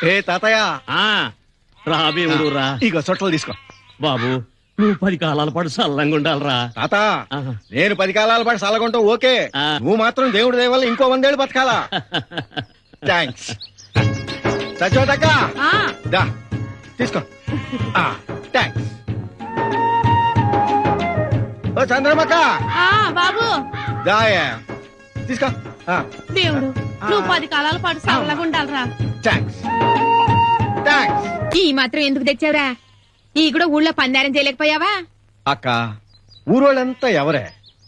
ఏ తాతయ్య రాబేవుడు రా. ఇగో చొట్టలు తీసుకో. బాబు నువ్వు 10 కాలాల పాటు చల్లంగా ఉండాలిరా. తాత నేను 10 కాలాల పాటు సలగొంటావు ఓకే, నువ్వు మాత్రం దేవుడి దయ వల్ల ఇంకో 100 ఏళ్ళు బతకాలా. థ్యాంక్స్. సచోదక్క దా తీసుకో. థ్యాంక్స్. ఓ చంద్రమక్క బాబు దాయా తీసుకో. దేవుడు నువ్వు 10 కాలాల పాటు చల్లగా ఉండాలిరా. Thanks thanks. ఈ మాత్రం ఎందుకు తెచ్చావురా? ఈ కూడా ఊళ్ళో పందారం చేయలేకపోయావా? అక్క ఊరోళ్ళంతా ఎవరే,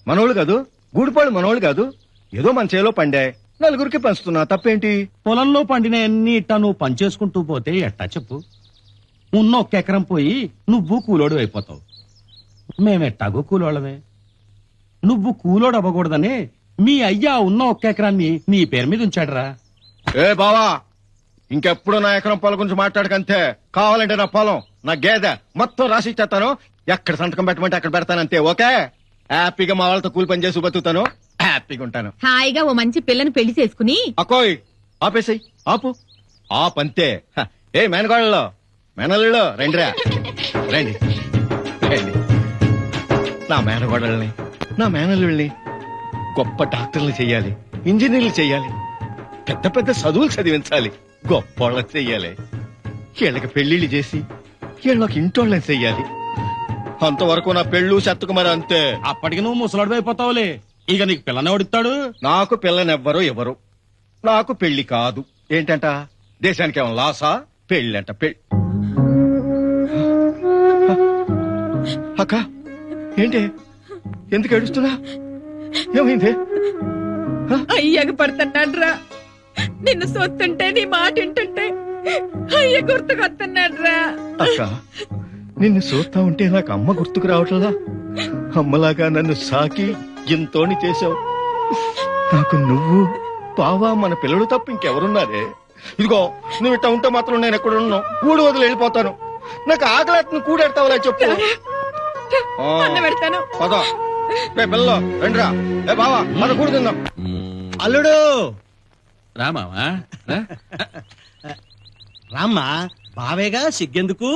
మనోళ్ళు కాదు, గూడిపాళ్ళు మనోళ్ళు కాదు. ఏదో మన చేలో పండే నలుగురికి పంచుతున్నా, తప్పేంటి? పొలంలో పండిన ఎన్ని ఇట్టా నువ్వు పనిచేసుకుంటూ పోతే ఎట్టా చెప్పు? ఉన్న 1 ఎకరం పోయి నువ్వు కూలోడు అయిపోతావు. మేమెట్టాగో కూలోళ్ళమే. నువ్వు కూలోడు అవ్వకూడదని మీ అయ్యా ఉన్న 1 ఎకరాన్ని నీ పేరు మీద ఉంచాడురా. ఏ బావా, ఇంకెప్పుడు నా ఎకరం పొలం గురించి మాట్లాడకంతే. కావాలంటే నా పొలం, నా గేదె మొత్తం రాసి ఇచ్చేస్తాను. ఎక్కడ సంతకం పెట్టమంటే అక్కడ పెడతానంతే. ఓకే? హ్యాపీగా మా వాళ్ళతో కూలి పని చేసి బతుకుతాను, హ్యాపీగా ఉంటాను. హాయిగా ఓ మంచి పిల్లని పెళ్లి చేసుకుని. అకోయ్ ఆపేసాయి, ఆపు ఆపంతే. ఏ మేనగాళ్ళలో మేనల్లో రండిరా, రండి రండి. నా మేనగోడల్ని నా మేనల్లుల్ని గొప్ప డాక్టర్లు చెయ్యాలి, ఇంజనీర్లు చెయ్యాలి, పెద్ద పెద్ద చదువులు చదివించాలి, గొప్పోళ్ళని చెయ్యాలి. వీళ్ళకి పెళ్లిళ్ళు చేసి వీళ్ళకి ఇంటోళ్ళని చెయ్యాలి. అంతవరకు నా పెళ్ళు చెత్తకు మరి అంతే. అప్పటికి నువ్వు ముసలాడు అయిపోతావులే. ఇక నీకు పిల్లని ఎవడిస్తాడు? నాకు పిల్లనెవ్వరు ఎవరు, నాకు పెళ్లి కాదు. ఏంటంట దేశానికి ఏమో లాసా? పెళ్లి అంట పెళ్లి. అక్క ఏంటి, ఎందుకు ఏడుస్తున్నా? ఏమైంది? అయ్యగ పడుతున్నాడు రా. నిన్ను సొత్తుంటే నీ మాట వింటుంటే అయ్య గుర్తుకొస్తున్నాడు రా. అక్క నిన్ను చూస్తా ఉంటే నాకు అమ్మ గుర్తుకు రావట్లేదా? అమ్మలాగా నన్ను సాకి ఎంతోని చేశావు. నాకు నువ్వు బావా మన పిల్లలు తప్ప ఇంకెవరున్నారే? ఇదిగో నువ్వు ఇట్లా ఉంటే మాత్రం నేను ఎక్కడున్నా కూడు వదిలి వెళ్ళిపోతాను. నాకు ఆకలి కూడెడతావులే చెప్పు. పెడతాను పద పిల్లలు రండిరా. ఏ బావా మన కూడు తిందాం. అల్లుడు రామావా రామ్మా, బావేగా సిగ్గెందుకు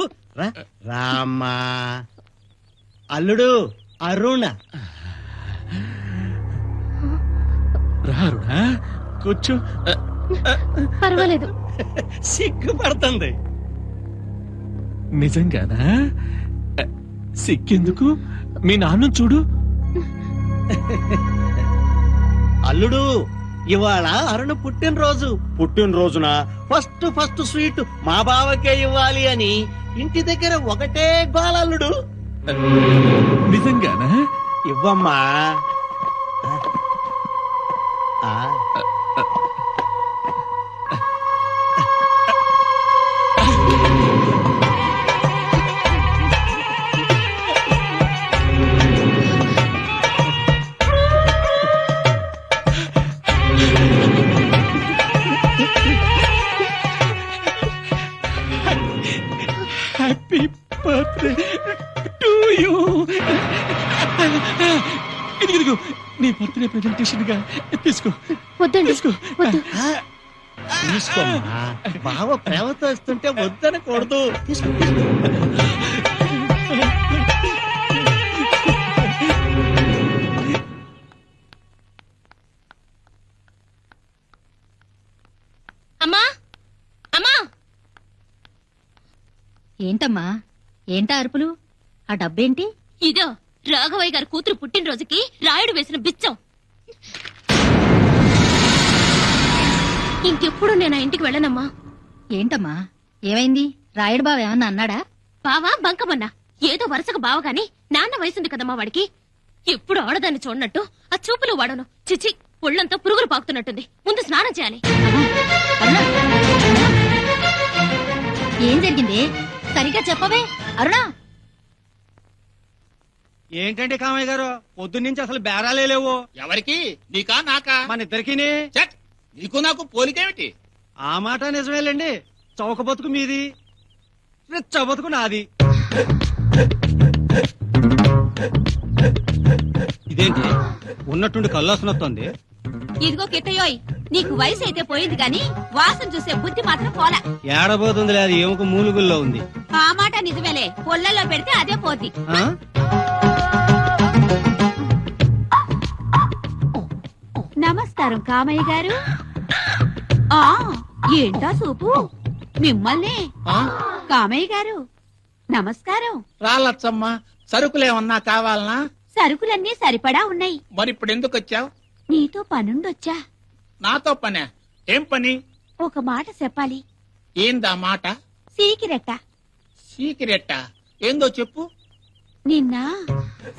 రామ్మా. అల్లుడు అరుణ రారుడా, కూర్చో. పర్వాలేదు. సిగ్గుపడుతుంది. నిజంగానా? సిక్కెందుకు? మీ నాన్న చూడు. అల్లుడు ఇవాళ అరుణ పుట్టినరోజున ఫస్ట్ స్వీట్ మా బావకే ఇవ్వాలి అని ఇంటి దగ్గర ఒకటే గోలల్లుడు. నిజంగానా? ఇవ్వమ్మా. Happy birthday to you. ఇదిగో నీ బర్త్డే ప్రెజెంటేషన్ గా తీసుకో. తీసుకో. తీసుకోమ్మా, బావ ప్రేమతో ఇస్తుంటే వద్దనకూడదు. తీసుకో. అమ్మా అమ్మా. ఏంటమ్మా, ఏంటా అరుపులు? ఆ డబ్బేంటి? ఇదో రాఘవయ్య గారి కూతురు పుట్టినరోజుకి రాయుడు వేసిన బిచ్చం. ఇంకెప్పుడు నేను ఆ ఇంటికి వెళ్ళనమ్మా. ఏంటమ్మా ఏమైంది? రాయుడు బావ ఏమన్నా అన్నాడా? బావా బంకమన్నా ఏదో వరుసగా బావ గాని నాన్న వయసుంది కదమ్మా వాడికి. ఎప్పుడు ఆడదాన్ని చూడనట్టు ఆ చూపులు వాడను. చిచి, ఒళ్ళంతా పురుగులు పాకుతున్నట్టుంది. ముందు స్నానం చేయాలి. అరుణ, ఏం జరిగింది? సరిగ్గా చెప్పవే అరుణ. ఏంటంటే కామయ్య గారు, పొద్దున్నుంచి అసలు బేరాలే లేవు. ఎవరికి? నీకా నాకా? మన ఇద్దరికి. నీకు నాకు పోలికేమిటి? ఆ మాట నిజమేలేండి. చౌక బతుకు మీది, రిచ్చ బతుకు నాది. ఇదేంటి ఉన్నట్టుండి కల్లాసన వస్తుంది? ఇదిగో కిట్టయోయ్, నీకు వయసు అయితే పోయింది గాని వాసన చూసే బుద్ధి మాత్రం పోలా. ఏడబోతుంది అది ఏముక మూలుగుల్లో ఉంది. ఆ మాట నిజమేలే, పొల్లల్లో పెడితే అదే పోద్ది. ఆ? నమస్కారం కామయ్య గారు. ఆ ఏంటా సూపు మిమ్మల్ని. ఆ? కామయ్య గారు నమస్కారం. రాలచ్చమ్మ, సరుకులేమన్నా కావాలనా? సరుకులన్నీ సరిపడా ఉన్నాయి. మరి ఇప్పుడు ఎందుకు వచ్చావు? నీతో పనుండొచ్చా? నాతో పనే? ఏం పని? ఒక మాట చెప్పాలి. ఏందా మాట? సీకిరెట్ట. సీక్రెట్ ఏందో చెప్పు. నిన్న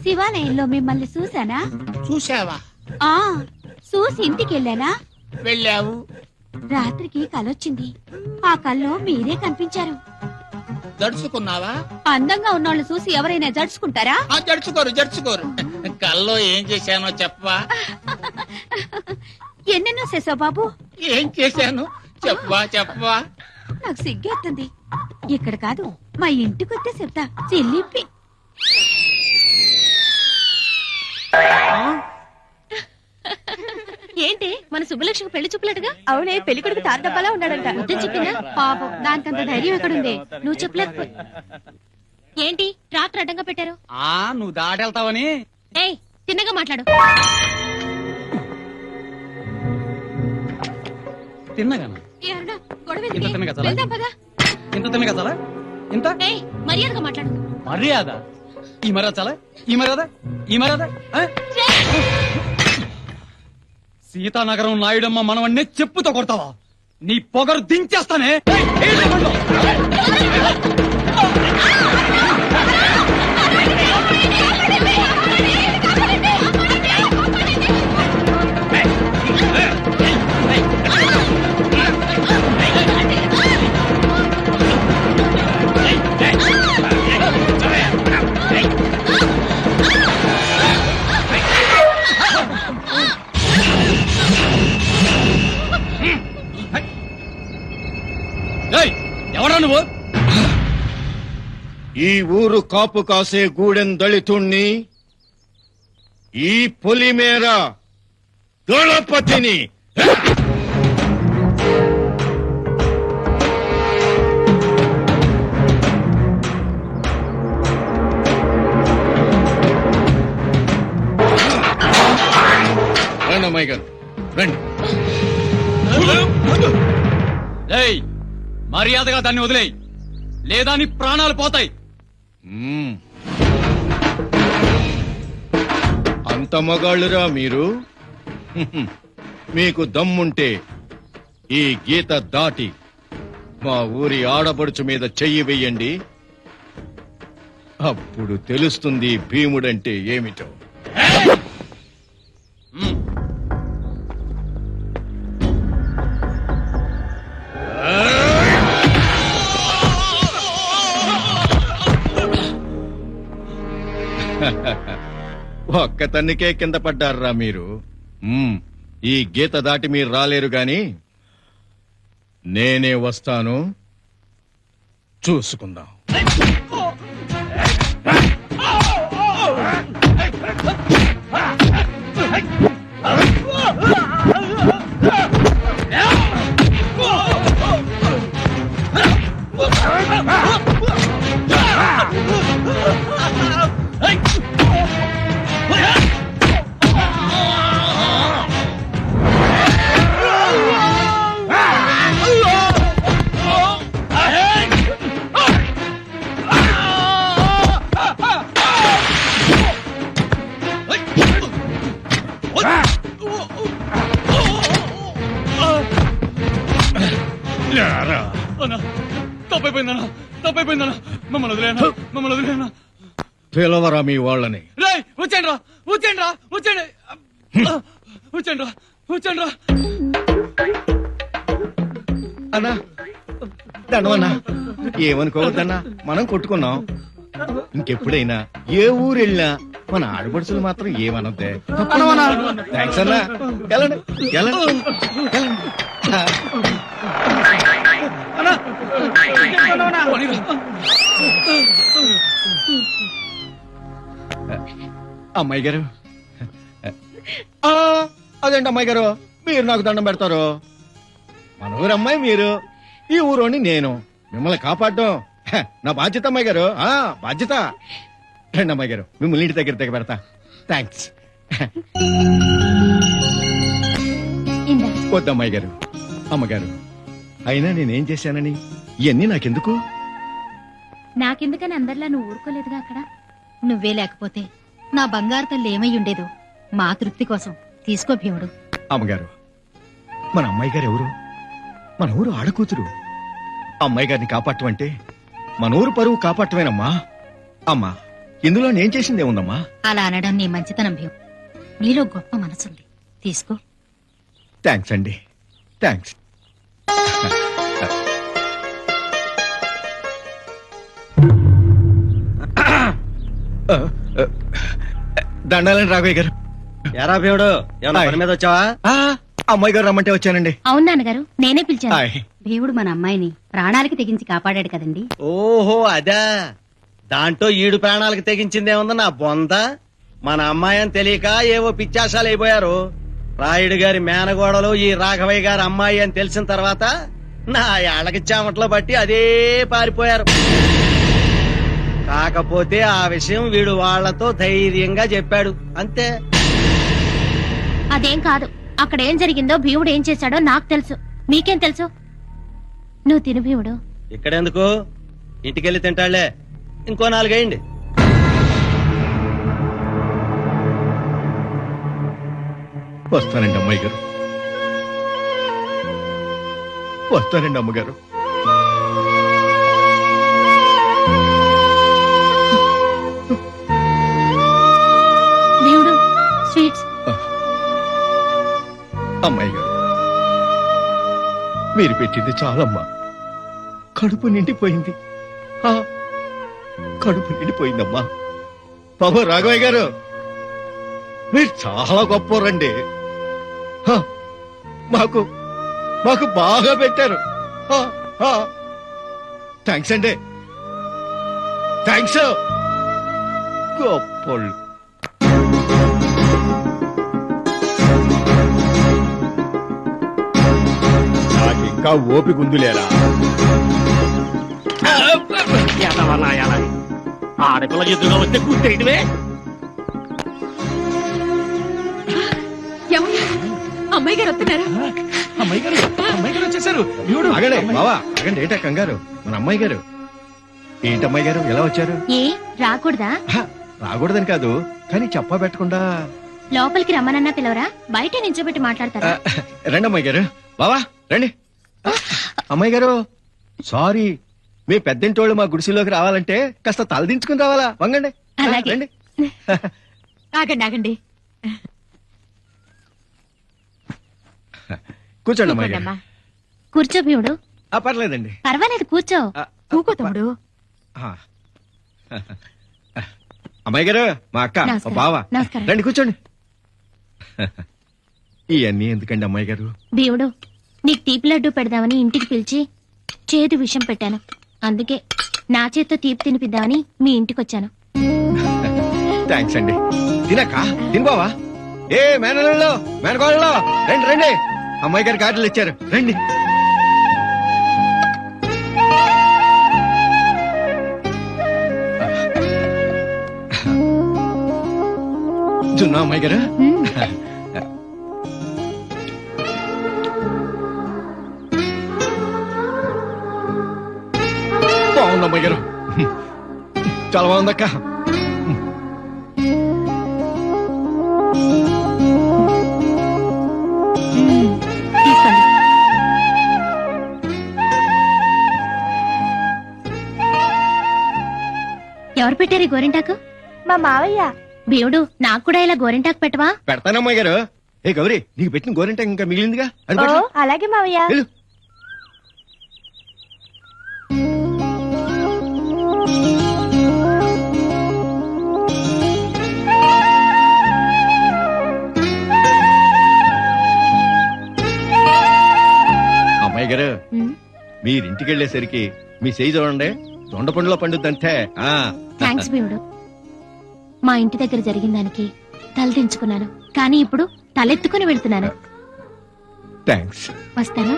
శివాలయంలో మిమ్మల్ని చూసానా? చూసావా? ఆ చూసి ఇంటికెళ్ళానా? వెళ్ళావు. రాత్రికి కలొచ్చింది. ఆ కల్లో మీరే కనిపించారు. జడుచుకున్నావా? అందంగా ఉన్నోళ్ళు చూసి ఎవరైనా జడుచుకుంటారా? ఆ, జడుచుకోరు. కల్లో ఏం చేశానో చెప్పవా? ఎన్నెన్నో చేసావు బాబు. ఏం చేశాను చెప్పవా? నాకు సిగ్గేస్తుంది. ఇక్కడ కాదు, మా ఇంటికొస్తే చెప్తా. చెల్లిప్పి ఏంటి మన సుబ్బలక్ష్మి పెళ్లి చూపులట్టుగా? అవునే, పెళ్లి కొడుకు తారడబ్బలా ఉన్నాడంట. ముద్ద చెప్పినా పాపం, దానికంత ధైర్యం ఎక్కడుంది? నువ్వు చెప్పలేకపో. ఏంటి ట్రాక్టర్ అడ్డంగా పెట్టారు? నువ్వు దాటెళ్తావని. ఏయ్ తిన్నగా మాట్లాడు. తిన్నగానా? ఏ అరుణ, గొడవ ఇంత ఎందుకే? తిన్నగా చాలా? వెళ్దాం పదా. ఇంత తిన్నగా చాలా? ఇంత ఏయ్ మర్యాదగా మాట్లాడు. మర్యాద? ఈ మర్యాద చాలా? ఈ మర్యాద ఆ? సీతానగరం నాయుడమ్మ మనవన్నే చెప్పుతో కొడతావా? నీ పొగరు దించేస్తానే. ఎవరా నువ్వు? ఈ ఊరు కాపు కాసే గూడెం దళితుణ్ణి, ఈ పొలిమేర దళపతిని. రండి అమ్మాయి గారు, రండి. ఏయ్, మర్యాదగా దాన్ని వదిలేయ్, లేదా నీ ప్రాణాలు పోతాయి. అంత మగాళ్ళురా మీరు? మీకు దమ్ముంటే ఈ గీత దాటి మా ఊరి ఆడపడుచు మీద చెయ్యి వెయ్యండి. అప్పుడు తెలుస్తుంది భీముడంటే ఏమిటో. ఒక్క తన్నికే కింద పడ్డారా మీరు? ఈ గీత దాటి మీరు రాలేరు గాని నేనే వస్తాను, చూసుకుందాం. తప్పైపోయిందన్నా, మమ్మల్ని వదిలేనా. పిలవరా మీ వాళ్ళని. వచ్చండి రా. అన్నా దండవన్నా, ఏమనుకోవద్దన్నా, మనం కొట్టుకున్నాం. ఇంకెప్పుడైనా ఏ ఊరు వెళ్ళినా మన ఆడపడుచులు మాత్రం ఏమనొద్దే. థ్యాంక్స్ అన్నా. వెళ్ళండి వెళ్ళండి వెళ్ళండి. అమ్మాయి గారు, అదేంటి అమ్మాయి గారు మీరు నాకు దండం పెడతారు? మన ఊరు అమ్మాయి మీరు, ఈ ఊరోని నేను. మిమ్మల్ని కాపాడడం నా బాధ్యత అమ్మాయి గారు. బాధ్యత. రండి అమ్మాయి గారు, మిమ్మల్ని ఇంటి దగ్గర పెడతా. థ్యాంక్స్. ఇందా వద్దమ్మాయి గారు. అమ్మగారు, అయినా నేనేం చేశానని ఇవన్నీ నాకెందుకు? నాకెందుకని అందరిలా నువ్వు ఊరుకోలేదుగా అక్కడ. నువ్వే లేకపోతే నా బంగారు తల్లి ఏమై ఉండేదో. మా తృప్తి కోసం తీసుకో భీముడు. అమ్మగారు, మన అమ్మాయి గారు ఎవరు? మన ఊరు ఆడకూతురు. అమ్మాయి గారిని కాపాడటం అంటే మన ఊరు పరువు కాపాడటమేనమ్మా. అమ్మా, ఇందులో నేను చేసిందేముందమ్మా? అలా అనడం నీ మంచితనం భీము. నీలో గొప్ప మనసుంది, తీసుకో. థ్యాంక్స్ అండి, థ్యాంక్స్. దండాలని రాఘవయ్య గారు. ఎరా భీముడు, ఏమన్నా పని మీద వచ్చావా? అమ్మాయి గారు రమ్మంటే వచ్చానండి. అవును నాన్నగారు, నేనే పిలిచాను. హాయ్. భీముడు మన అమ్మాయిని ప్రాణాలకి తెగించి కాపాడాడు కదండి. ఓహో అదా, దాంట్లో ఈడు ప్రాణాలకు తెగించిందేముంది నా బొంద. మన అమ్మాయి అని తెలియక ఏవో పిచ్చాశాలు అయిపోయారు. రాయుడు గారి మేనగోడలు ఈ రాఘవయ్య గారి అమ్మాయి అని తెలిసిన తర్వాత నా ఏళ్ళకి చెమట్లో బట్టి అదే పారిపోయారు. కాకపోతే ఆ విషయం వీడు వాళ్లతో ధైర్యంగా చెప్పాడు అంతే. అదేం కాదు, అక్కడ ఏం జరిగిందో భీముడు ఏం చేశాడో నాకు తెలుసు. మీకేం తెలుసు? నువ్వు తిను భీముడు. ఇక్కడెందుకు, ఇంటికెళ్ళి తింటాళ్లే. ఇంకో 4 వేయండి. వస్తానండి అమ్మాయి గారు, వస్తానండి అమ్మగారు. భీముడు స్వీట్స్. అమ్మాయి గారు, మీరు పెట్టింది చాలమ్మా. కడుపు నిండిపోయింది. కడుపు నిండిపోయిందమ్మా. బాబు రాఘవయ్య గారు, మీరు చాలా గొప్పవారండి. మాకు మాకు బాగా పెట్టారు. థ్యాంక్స్ అండి, థ్యాంక్స్. గొప్పోళ్ళు. నాకింకా ఓపిక ఉందిలేరా? ఆడపిల్ల ఎదురుగా వస్తే కూర్చేయటమే. అమ్మాయి గారు వస్తున్నారా? అమ్మాయి గారు వచ్చేసారు. భీముడు, ఆగండి బావా, ఆగండి. ఏంటా కంగారు? మన అమ్మాయి గారు. ఏంటమ్మాయి గారు ఎలా వచ్చారు? ఏ రాకూడదా? రాకూడదని కాదు, కానీ చెప్పా పెట్టకుండా. లోపలికి రమ్మనన్నా పిలవరా? బయట నించోబెట్టి మాట్లాడతారా? రండి అమ్మాయి గారు. బావా రండి. అమ్మాయి గారు, సారీ, మీ పెద్దింటోళ్ళు మా గుడిసెలోకి రావాలంటే కాస్త తలదించుకుని రావాలా? వంగండి. అలాగే. రండి. ఆగండి ఆగండి. కూర్చోండి అమ్మాయి గారు. కూర్చో భీముడు. పర్లేదండి. పర్వాలేదు, కూర్చో. కూకో తమ్ముడు. అమ్మాయి గారు, మా అక్క, మా నమస్కారం. బావ. నమస్కారం. రండి కూర్చోండి. ఇవన్నీ ఎందుకండి అమ్మాయి గారు? భీముడు, నీకు తీపి లడ్డు పెడదామని ఇంటికి పిలిచి చేదు విషం పెట్టాను. అందుకే నా చేత్తో తీపి తినిపిద్దామని మీ ఇంటికి వచ్చాను. థ్యాంక్స్ అండి. తినక్క తిని బావా. ఏ మేనల్లో మేనకోళ్ళలో రండి రండి. అమ్మాయి గారి కార్డులు ఇచ్చారు, రండి. జున్నా అమ్మాయి గారు. బాగుంది అమ్మాయి గారు, చాలా బాగుందక్క. తీసుకోండి. ఎవరు పెట్టారు ఈ గోరింటాకు? మా మావయ్య. భీముడు, నాకు కూడా ఇలా గోరింటాకు పెట్టవా? పెడతానమ్మాయి గారు. ఏ గౌరీ, నీకు పెట్టిన గోరింట ఇంకా మిగిలిందిగా, అది పెట్టు. అలాగే మావయ్య. వెళ్ళు. అమ్మాయి గారు, మీరింటికి వెళ్ళేసరికి మీ చేయి చూడండి, దొండ పండులో పండుద్దంటే. థ్యాంక్స్ భీముడు. మా ఇంటి దగ్గర జరిగిన దానికి తలదించుకున్నాను, కానీ ఇప్పుడు తలెత్తుకుని వెళ్తున్నాను. థ్యాంక్స్. వస్తానా?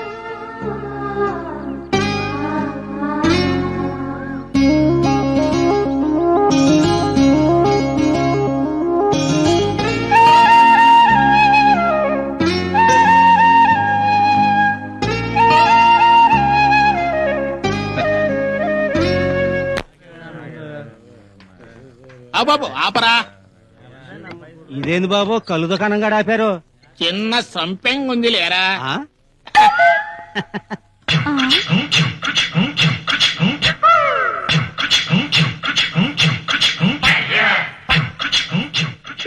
ఆ బాబు ఆపరా. ఇదేంది బాబు కళ్ళు దుకాణం కూడా ఆపారు? చిన్న సంపెంగ్ ఉంది లేరా. ఆ?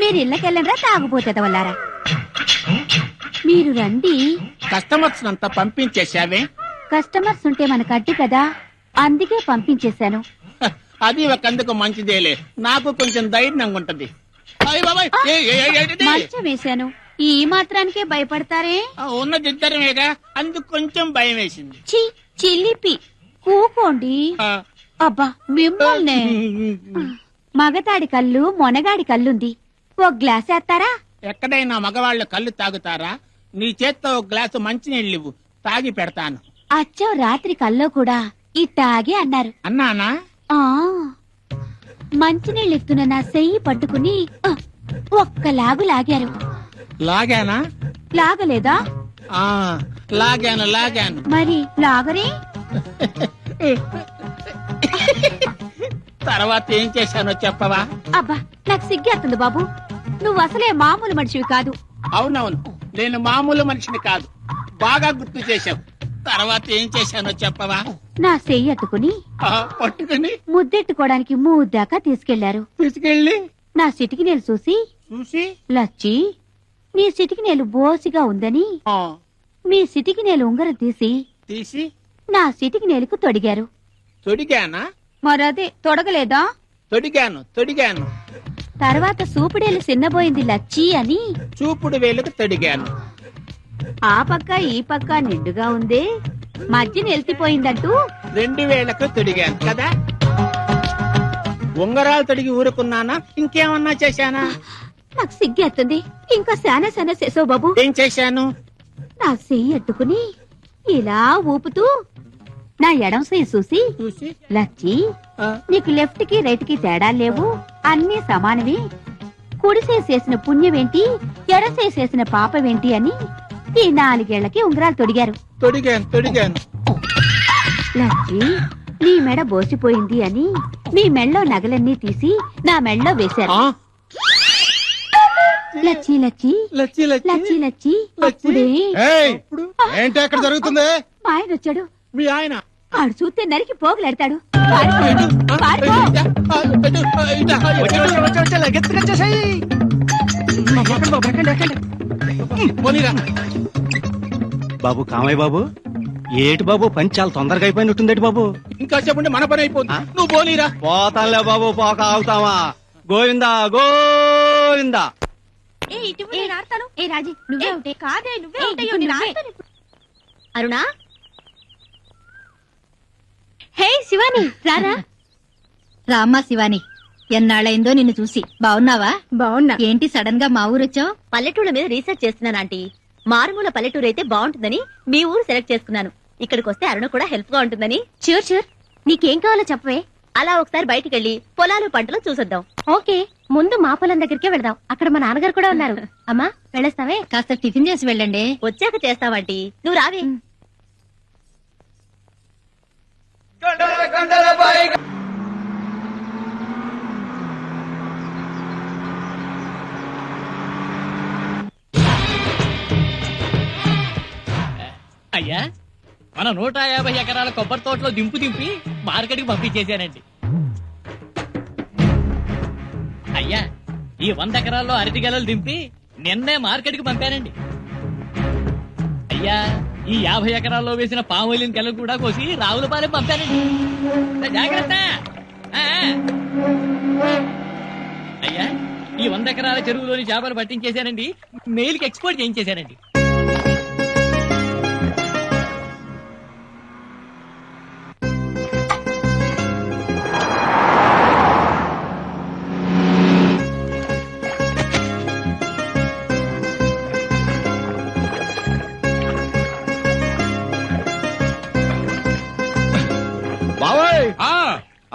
మీరు ఇళ్ళకెళ్ళండ్రా తాగుపోతే వల్లారా. మీరు రండి. కస్టమర్స్ అంతా పంపించేశావే. కస్టమర్స్ ఉంటే మనకు అడ్డు కదా, అందుకే పంపించేశాను. హ, అది ఒకందుకు మంచిదేలే, నాకు కొంచెం ధైర్యంగా ఉంటది. అయ్ బాబాయ్, ఏంటిది? మంచం వేశాను, ఈ మాత్రానికే భయపడతారే? ఉన్నది ఇద్దరమేగా, అందుకు కొంచెం భయం వేసింది. చి చిల్లిపి కూకోండి. ఆ, అబ్బా మిమ్మల్నే. మగతాడి కళ్ళు మొనగాడి కళ్ళుంది, ఓ గ్లాస్ వేస్తారా? ఎక్కడైనా మగవాళ్ళు కళ్ళు తాగుతారా? నీ చేత్తో ఒక గ్లాసు మంచినీళ్ళు ఇవ్వు, తాగి పెడతాను. అచ్చో రాత్రి కల్లో కూడా ఇట్టాగే అన్నారు. అన్నానా? ఆ మంచినీళ్ళు ఇస్తున్న నా చెయ్యి పట్టుకుని ఒక్క లాగు లాగారు. లాగానా? లాగలేదా? ఆ లాగాను. మరి లాగరే? తర్వాత ఏం చేశానో చెప్పవా? అబ్బా నాకు సిగ్గేస్తుంది బాబు, నువ్వు అసలే మామూలు మనిషివి కాదు. అవునవును, నేను మామూలు మనిషిని కాదు, బాగా గుర్తు చేశావు. తర్వాత ఏం చేశానో చెప్పవా? నా చెయ్యి అట్టుకుని పట్టుకుని ముద్దెట్టుకోవడానికి మూద్దాకా తీసుకెళ్లారు. తీసుకెళ్ళి నా సిటికి నేలు చూసి, చూసి లచ్చి నీ సిటికి నేలు బోసిగా ఉందని ఆ, మీ సిటికి నేలు ఉంగరం తీసి తీసి నా సిటికి నేలకు తొడిగారు. తొడిగానా? మరదే తొడగలేదా? తొడిగాను. తర్వాత సూపిడేలు చిన్నబోయింది లచ్చి అని చూపుడు వేలుకు తొడిగాను. ఆ పక్క ఈ పక్క నిండుగా ఉందే, మధ్య నిలిచిపోయిందంటూ 2 వేలకు తొడిగాను కదా. ఉంగరాలు తొడిగి ఊరుకున్నానా, ఇంకేమన్నా చేశానా? నాకు సిగ్గేస్తుంది. ఇంకా శానా చేసావు బాబు. ఏం చేశాను? నా చెయ్యి అట్టుకుని ఇలా ఊపుతూ నా ఎడం చెయ్యి చూసి, చూసి లచ్చి ఆ, నీకు లెఫ్ట్ కి రైట్ కి తేడా లేవు, అన్నీ సమానవి. కుడి చేసిన పుణ్యమేంటి, ఎడ చేసిన పాపమేంటి అని ఈ 4 ఏళ్లకి ఉంగరాలు తొడిగారు. తొడిగాను. లచ్చి నీ మెడ బోసిపోయింది అని మీ మెళ్ళో నగలన్నీ తీసి నా మెళ్ళో వేశారు. ఆ, లచ్చి లచ్చి లచ్చి లచ్చి లచ్చి లచ్చి. లచ్చి. అప్పుడే ఏంటి అక్కడ జరుగుతుంది? మా ఆయన వచ్చాడు. మీ ఆయన ఆడు చూస్తే నరికి పోగులాడతాడు. పారిపో, పారిపో. పోనీరా. బాబు కామయ్య బాబు, ఏటి బాబు పని చాలా తొందరగా అయిపోయినట్టుందేటి బాబు. ఇంకా చెప్పండి, మన పని అయిపోతుంది. నువ్వు పోనీరా. పోతాంలే బాబు, పోక ఆగుతావా? గోవిందా గోవిందా. ఏ రాజీ నువ్వే ఉంటే కాదే, నువ్వే ఉంటాయో. అరుణా, హే శివాని రారా. రామ్మా శివాని, ఎన్నాళ్ళైందో నిన్ను చూసి. బావున్నావా? బావున్నా. ఏంటి సడన్ గా మా ఊరొచ్చావు? పల్లెటూళ్ళ మీద రీసెర్చ్ చేస్తున్నాను ఆంటీ. మారుమూల పల్లెటూరు అయితే బాగుంటుందని మీ ఊరు సెలెక్ట్ చేసుకున్నాను. ఇక్కడికి వస్తే అరుణ కూడా హెల్ప్ గా ఉంటుందని. ష్యూర్ నీకేం కావాలో చెప్పవే. అలా ఒకసారి బయటికి వెళ్ళి పొలాలు పంటలు చూసొద్దాం. ఓకే, ముందు మా పొలం దగ్గరికే వెళదాం, అక్కడ మా నాన్నగారు కూడా ఉన్నారు. అమ్మా వెళ్ళొస్తావే? కాస్త టిఫిన్ చేసి వెళ్ళండి. వచ్చాక చేస్తావంటీ, నువ్వు రావే. అయ్యా, మన 150 ఎకరాల కొబ్బరి తోటలో దింపి మార్కెట్కి పంపించేశానండి. అయ్యా, ఈ 100 ఎకరాల్లో అరటి గెలలు దింపి నిన్నే మార్కెట్కి పంపానండి. అయ్యా, ఈ 50 ఎకరాల్లో వేసిన పామోలిన్ గెలలు కూడా కోసి రావులపాలెం పంపానండి. జాగ్రత్త. ఆ. అయ్యా, ఈ 100 ఎకరాల చెరువులోని చేపలు పట్టించేశానండి, మెయిల్కి ఎక్స్పోర్ట్ చేయించేశానండి.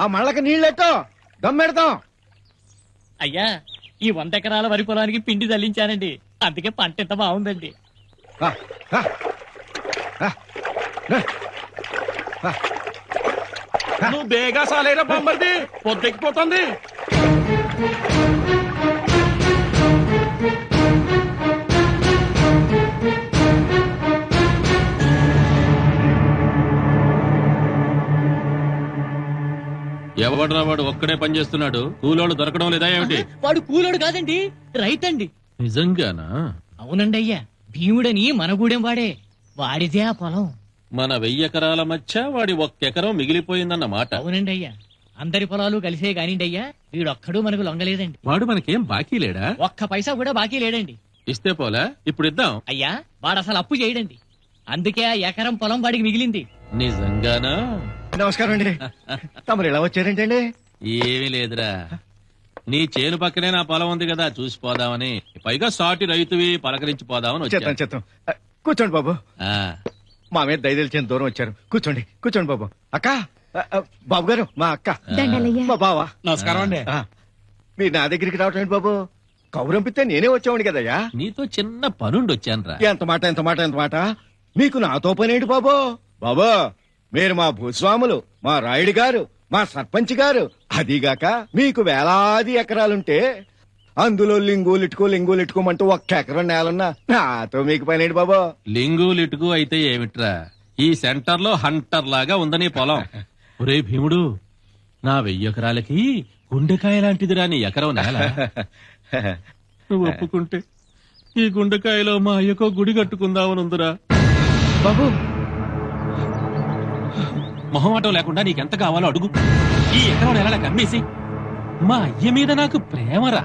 ఆ మళ్ళకి నీళ్ళెట్టో దమ్మెడతాం. అయ్యా ఈ 100 ఎకరాల వరి పొలానికి పిండి చల్లించానండి, అందుకే పంట ఎంత బాగుందండి. ఆ, ఆ, ఆ, ఆ. నువ్వు బేగా సాలేరా బామ్మర్ది, పొద్దెక్కిపోతుంది. ఎవడ్రా వాడు ఒక్కడే పని చేస్తున్నాడు, కూలోళ్ళు దొరకడం లేదా ఏమిటి? వాడు కూలోడు కాదండి, రైతండి. నిజంగానా? అవునండి అయ్యా, భీముడని మన గూడెం వాడే, వాడిదే ఆ పొలం. మన 1000 ఎకరాల మధ్య వాడి 1 ఎకరం మిగిలిపోయిందన్న మాట. అవునండి అయ్యా, అందరి పొలాలు కలిసే కానిండి అయ్యా, వీడొక్కడు మనకు లొంగలేదండి. వాడు మనకేం బాకీ లేడా? ఒక్క పైసా కూడా బాకీ లేడండి. ఇస్తే పోలా, ఇప్పుడు ఇద్దాం. అయ్యా వాడు అసలు అప్పు చేయడండి, అందుకే ఆ ఎకరం పొలం వాడికి మిగిలింది. నిజంగానా? నమస్కారం అండి. తమరు ఎలా వచ్చారేంటండి? ఏమీ లేదురా, నీ చేను పక్కనే నా పొలం ఉంది కదా, చూసిపోదామని. పైగా సాటి రైతువి, పలకరించి పోదామని చెత్తాం వచ్చా. చెత్తాం. కూర్చోండి బాబు. ఆ, మా మీద దయదలిచిన దూరం వచ్చారు. కూర్చోండి కూర్చోండి బాబు. అక్క, బాబు గారు మా అక్క, మా బావ. నమస్కారం అండి. మీరు నా దగ్గరికి రావటం ఏంటి బాబు? కౌరంపితే నేనే వచ్చామండి కదయ్యా. నీతో చిన్న పనుండి వచ్చానురా. ఎంత మాట ఎంత మాట ఎంత మాట. మీకు నాతో పనేంటి బాబు? బాబు, మీరు మా భూస్వాములు, మా రాయుడు గారు, మా సర్పంచ్ గారు. అదిగాక మీకు వేలాది ఎకరాలుంటే అందులో లింగులిట్టుకోమంటూ 1 ఎకరం నేలన్నా నాతో మీకు పనేంటి బాబు? లింగు లిటుకు అయితే ఏమిట్రా, ఈ సెంటర్ లో హంటర్ లాగా ఉందని పొలం. ఒరే భీముడు, నా 1000 ఎకరాలకి గుండెకాయ లాంటిదిరా నీ ఎకరం నేల. నువ్వు ఒప్పుకుంటే ఈ గుండెకాయలో మా అయ్యకో గుడి కట్టుకుందామని ఉందిరా. బాబు, మొహమాటం లేకుండా నీకెంత కావాలో అడుగు. ఈ ఎకరం నెలలకు అమ్మేసి మా అయ్య మీద నాకు ప్రేమరా.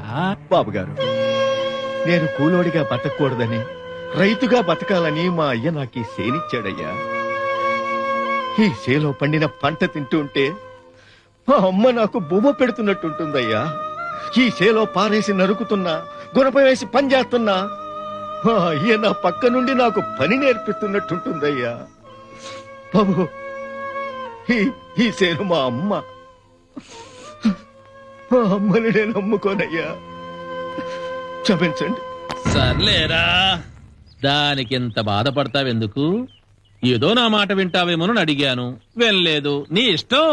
బాబు గారు, నేను కూలోడిగా బతకూడదని, రైతుగా బతకాలని మా అయ్య నాకు ఈ సేనిచ్చాడయ్యా. ఈ సేలో పండిన పంట తింటూ ఉంటే మా అమ్మ నాకు బొమ్మ పెడుతున్నట్టుంటుందయ్యా. ఈ సేలో పారేసి నరుకుతున్నా, గుణపం వేసి పని చేస్తున్నా మా అయ్య నా పక్క నుండి నాకు పని నేర్పిస్తున్నట్టుంటుందయ్యా. బాబు, ఈ సేను మా అమ్మ. మా అమ్మని నేను నమ్ముకోనయ్యా, క్షమించండి. సర్లేరా, దానికింత బాధపడతావెందుకు? ఏదో నా మాట వింటావేమోనని అడిగాను, వెళ్ళలేదు, నీ ఇష్టం.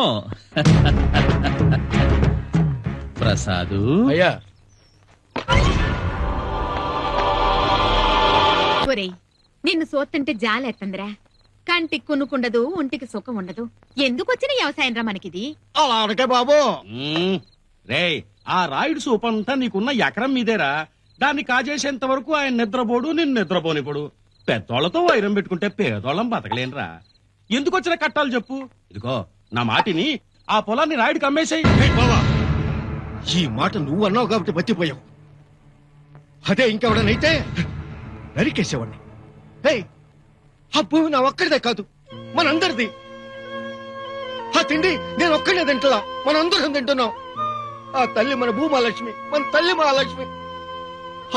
ప్రసాదు, అయ్యా, ఒరేయ్, నిన్ను సోత్తంటే జాలేత్తందిరా. కంటికి కొనుక్కుండదు, ఒంటికి సుఖం ఉండదు. ఎందుకు వచ్చిన వ్యవసాయం రా మనకిది? అలా అనకే బాబు. రేయ్, ఆ రాయుడు సూపంతా నీకున్న ఎకరం మీదేరా. దాన్ని కాజేసేంత వరకు ఆయన నిద్రపోడు, నిన్ను నిద్రపోనిపోడు. పెద్దోళ్లతో వైరం పెట్టుకుంటే పేదోళ్ళం బతకలేనురా. ఎందుకు వచ్చిన కట్టాలు చెప్పు. ఇదిగో నా మాటిని, ఆ పొలాన్ని రాయుడికి అమ్మేసేయ్. ఏయ్ బావా, ఈ మాట నువ్వు అన్నావు కాబట్టి బతిపోయావు. అదే ఇంకెవడనైతే నరికేసేవాడిని. ఏయ్, ఆ భూమి నా ఒక్కడిదే కాదు, మనందరిది. ఆ తిండి నేను ఒక్కడే తింటున్నా, మనందరం తింటున్నాం. ఆ తల్లి మన భూమాలక్ష్మి, మన తల్లి మహాలక్ష్మి.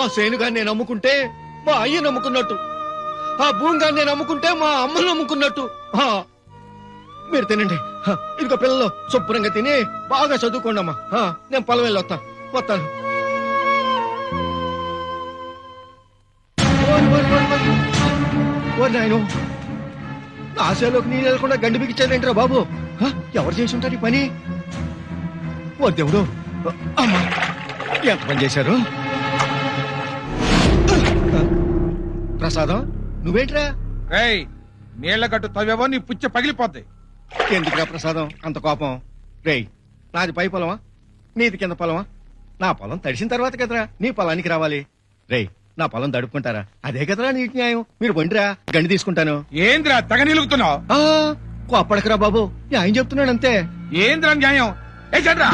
ఆ సేనుగా నేను అమ్ముకుంటే మా అయ్య నమ్ముకున్నట్టు, ఆ భూమిగా నేను అమ్ముకుంటే మా అమ్మ నమ్ముకున్నట్టు. మీరు తినండి. ఇదిగో పిల్లలు శుభ్రంగా తిని బాగా చదువుకోండి అమ్మా. నేను పొలం వెళ్ళి వస్తాను. నాయను, ఆశలోకి నీళ్ళు వెళ్ళకుండా గండి బిగించారేంట్రా బాబు? ఎవరు చేసి ఉంటారు ఈ పని? ఓ దేవుడు, అమ్మా, ఎంత పని చేశారు? ప్రసాదం, నువ్వేంట్రా? నీళ్ల గట్టు తవ్వేవో నీ పుచ్చ పగిలిపోద్ది. ఎందుకురా ప్రసాదం అంత కోపం? రేయ్, నాది పై పొలమా, నీది కింద పొలమా? నా పొలం తడిసిన తర్వాత కదరా నీ పొలానికి రావాలి. రేయ్, నా పొలం తడుపుకుంటారా? అదే కదరా నీటి న్యాయం. మీరు వండిరా, గండి తీసుకుంటాను. ఏంద్రా తెగ నిలుగుతున్నావు? కోప్పడకరా బాబు, న్యాయం చెప్తున్నాడు అంతే. ఏంద్రా న్యాయం? ఏ చంద్రా,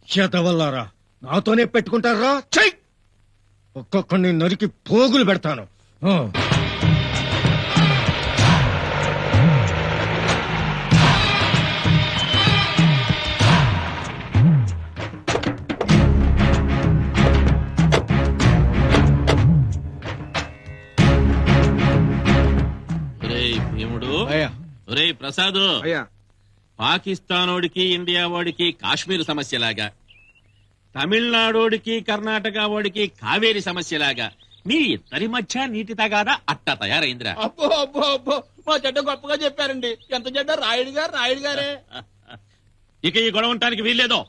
చేతవల్లారా నాతోనే పెట్టుకుంటారా చెయ్ ఒక్కొక్కడిని నరికి పోగులు పెడతాను ఆ. ఒరేయ్ భీముడు అయ్యా ఒరేయ్ ప్రసాదు అయ్యా పాకిస్తానోడికి ఇండియా వాడికి కాశ్మీర్ సమస్యలాగా తమిళనాడోడికి కర్ణాటక వాడికి కావేరి సమస్యలాగా మీ ఇద్దరి మధ్య నీటి తగాదా అట్ట తయారైందిరా. అబ్బో అబ్బో అబ్బో మా చెడ్డ గొప్పగా చెప్పారండి. ఎంత చెడ్డ రాయుడు గారే. ఇక ఈ గొడవ ఉండటానికి వీల్లేదో.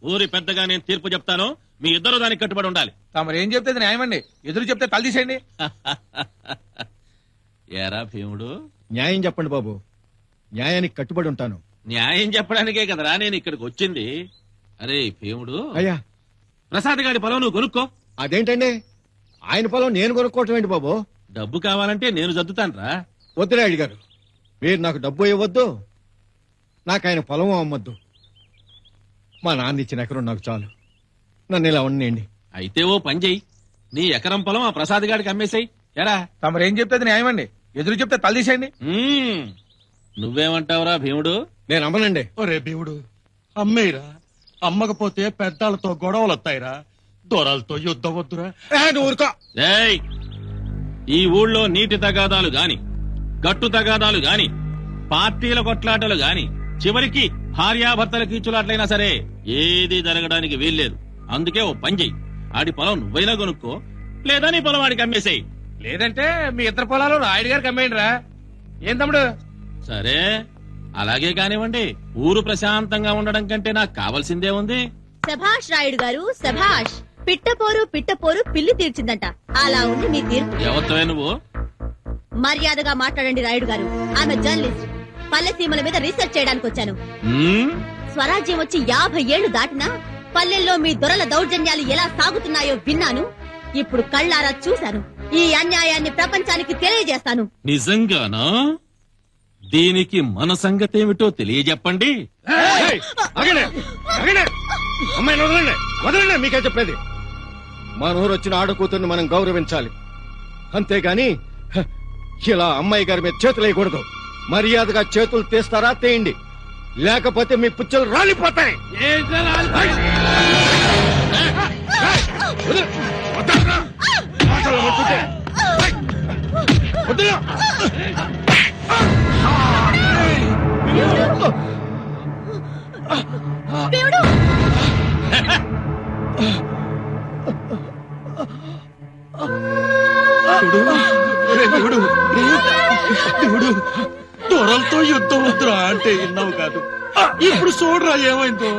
ఊరి పెద్దగా నేను తీర్పు చెప్తాను, మీ ఇద్దరు దానికి కట్టుబడి ఉండాలి. తమరు ఏం చెప్తే అది న్యాయమండి, ఎదురు చెప్తే తల తీసేయండి. ఏరా భీముడు, న్యాయం చెప్పండి బాబు, న్యాయానికి కట్టుబడి ఉంటాను. న్యాయం చెప్పడానికే కదరా నేను ఇక్కడికి వచ్చింది. అరే భీముడు, అయ్యా ప్రసాద్ గారి పొలం నువ్వు కొనుక్కో. అదేంటండి ఆయన పొలం నేను కొనుక్కోవటం ఏంటి బాబు? డబ్బు కావాలంటే నేను చదువుతానురా. వద్దురాయుడు గారు, మీరు నాకు డబ్బు ఇవ్వద్దు, నాకు ఆయన పొలం అమ్మొద్దు. మా నాన్న ఇచ్చిన ఎకరం నాకు చాలు, నన్ను ఇలా ఉండేయండి. అయితే ఓ పని చెయ్యి, నీ ఎకరం పొలం ఆ ప్రసాద్ గారికి అమ్మేసాయి. ఎరా తమరు ఏం చెప్తే అది న్యాయమండి, ఎదురు చెప్తే తల తీసేయండి. నువ్వేమంటావురా భీముడు? నేను అమ్మనండి. ఒరే భీముడు, అమ్మేరా, అమ్మకపోతే పెద్దాలతో గొడవలు వస్తాయిరా, దొరలతో యుద్ధం వద్దురా. నువ్వు ఊరుకో. ఏయ్, ఈ ఊళ్ళో నీటి తగాదాలు గాని, గట్టు తగాదాలు గాని, పార్టీల కొట్లాటలు గాని, చివరికి భార్యాభర్తల కీచులాట్లయినా సరే ఏది జరగడానికి వీల్లేదు. అందుకే ఓ పని చెయ్యి, ఆడి పొలం నువ్వైనా కొనుక్కో, లేదా నీ పొలం వాడికి అమ్మేసేయి. లేదంటే మీ ఇద్దరు పొలాలు రాయుడు గారికి అమ్మేయండి రా. ఏం తమ్ముడు? సరే అలాగే కానివ్వండి. ఊరు ప్రశాంతంగా ఉండడం కంటే నాకు కావాల్సిందే ఉంది. శభాష్ రాయుడు గారు, శభాష్. పిట్టపోరు పిల్లి తీర్చిందంట. అలా ఉంది మీ తీర్పు. ఎవరితోవే నువ్వు? మర్యాదగా మాట్లాడండి రాయుడు గారు. ఆమె జర్నలిస్ట్. పల్లె సీమల మీద రీసెర్చ్ చేయడానికి వచ్చాను. స్వరాజ్యం వచ్చి 50 ఏళ్లు దాటినా పల్లెల్లో మీ దొరల దౌర్జన్యాలు ఎలా సాగుతున్నాయో విన్నాను. ఇప్పుడు కళ్ళారా చూశాను. ఈ అన్యాయాన్ని ప్రపంచానికి తెలియజేస్తాను. నిజంగానా? దీనికి మన సంగతేమిటో తెలియజెప్పండి. ఏయ్, ఆగండి, ఆగండి. అమ్మాయిని వదలండి, వదలండి. మీకే చెప్పేది, మన ఊరు వచ్చిన ఆడకూతుర్ని మనం గౌరవించాలి, అంతేగాని హ, ఇలా అమ్మాయి గారి మీద చేతులు వేయకూడదు. మర్యాదగా చేతులు తీస్తారా తేయండి, లేకపోతే మీ పుచ్చలు రాలిపోతాయి. వదలు, వదలరా. మాటలు ముట్టుకుంటే. వదలు. దేవుడు, దేవుడు, దొరలతో యుద్ధం వద్దురా అంటే విన్నావు కాదు, ఇప్పుడు చూడరా ఏమైందో.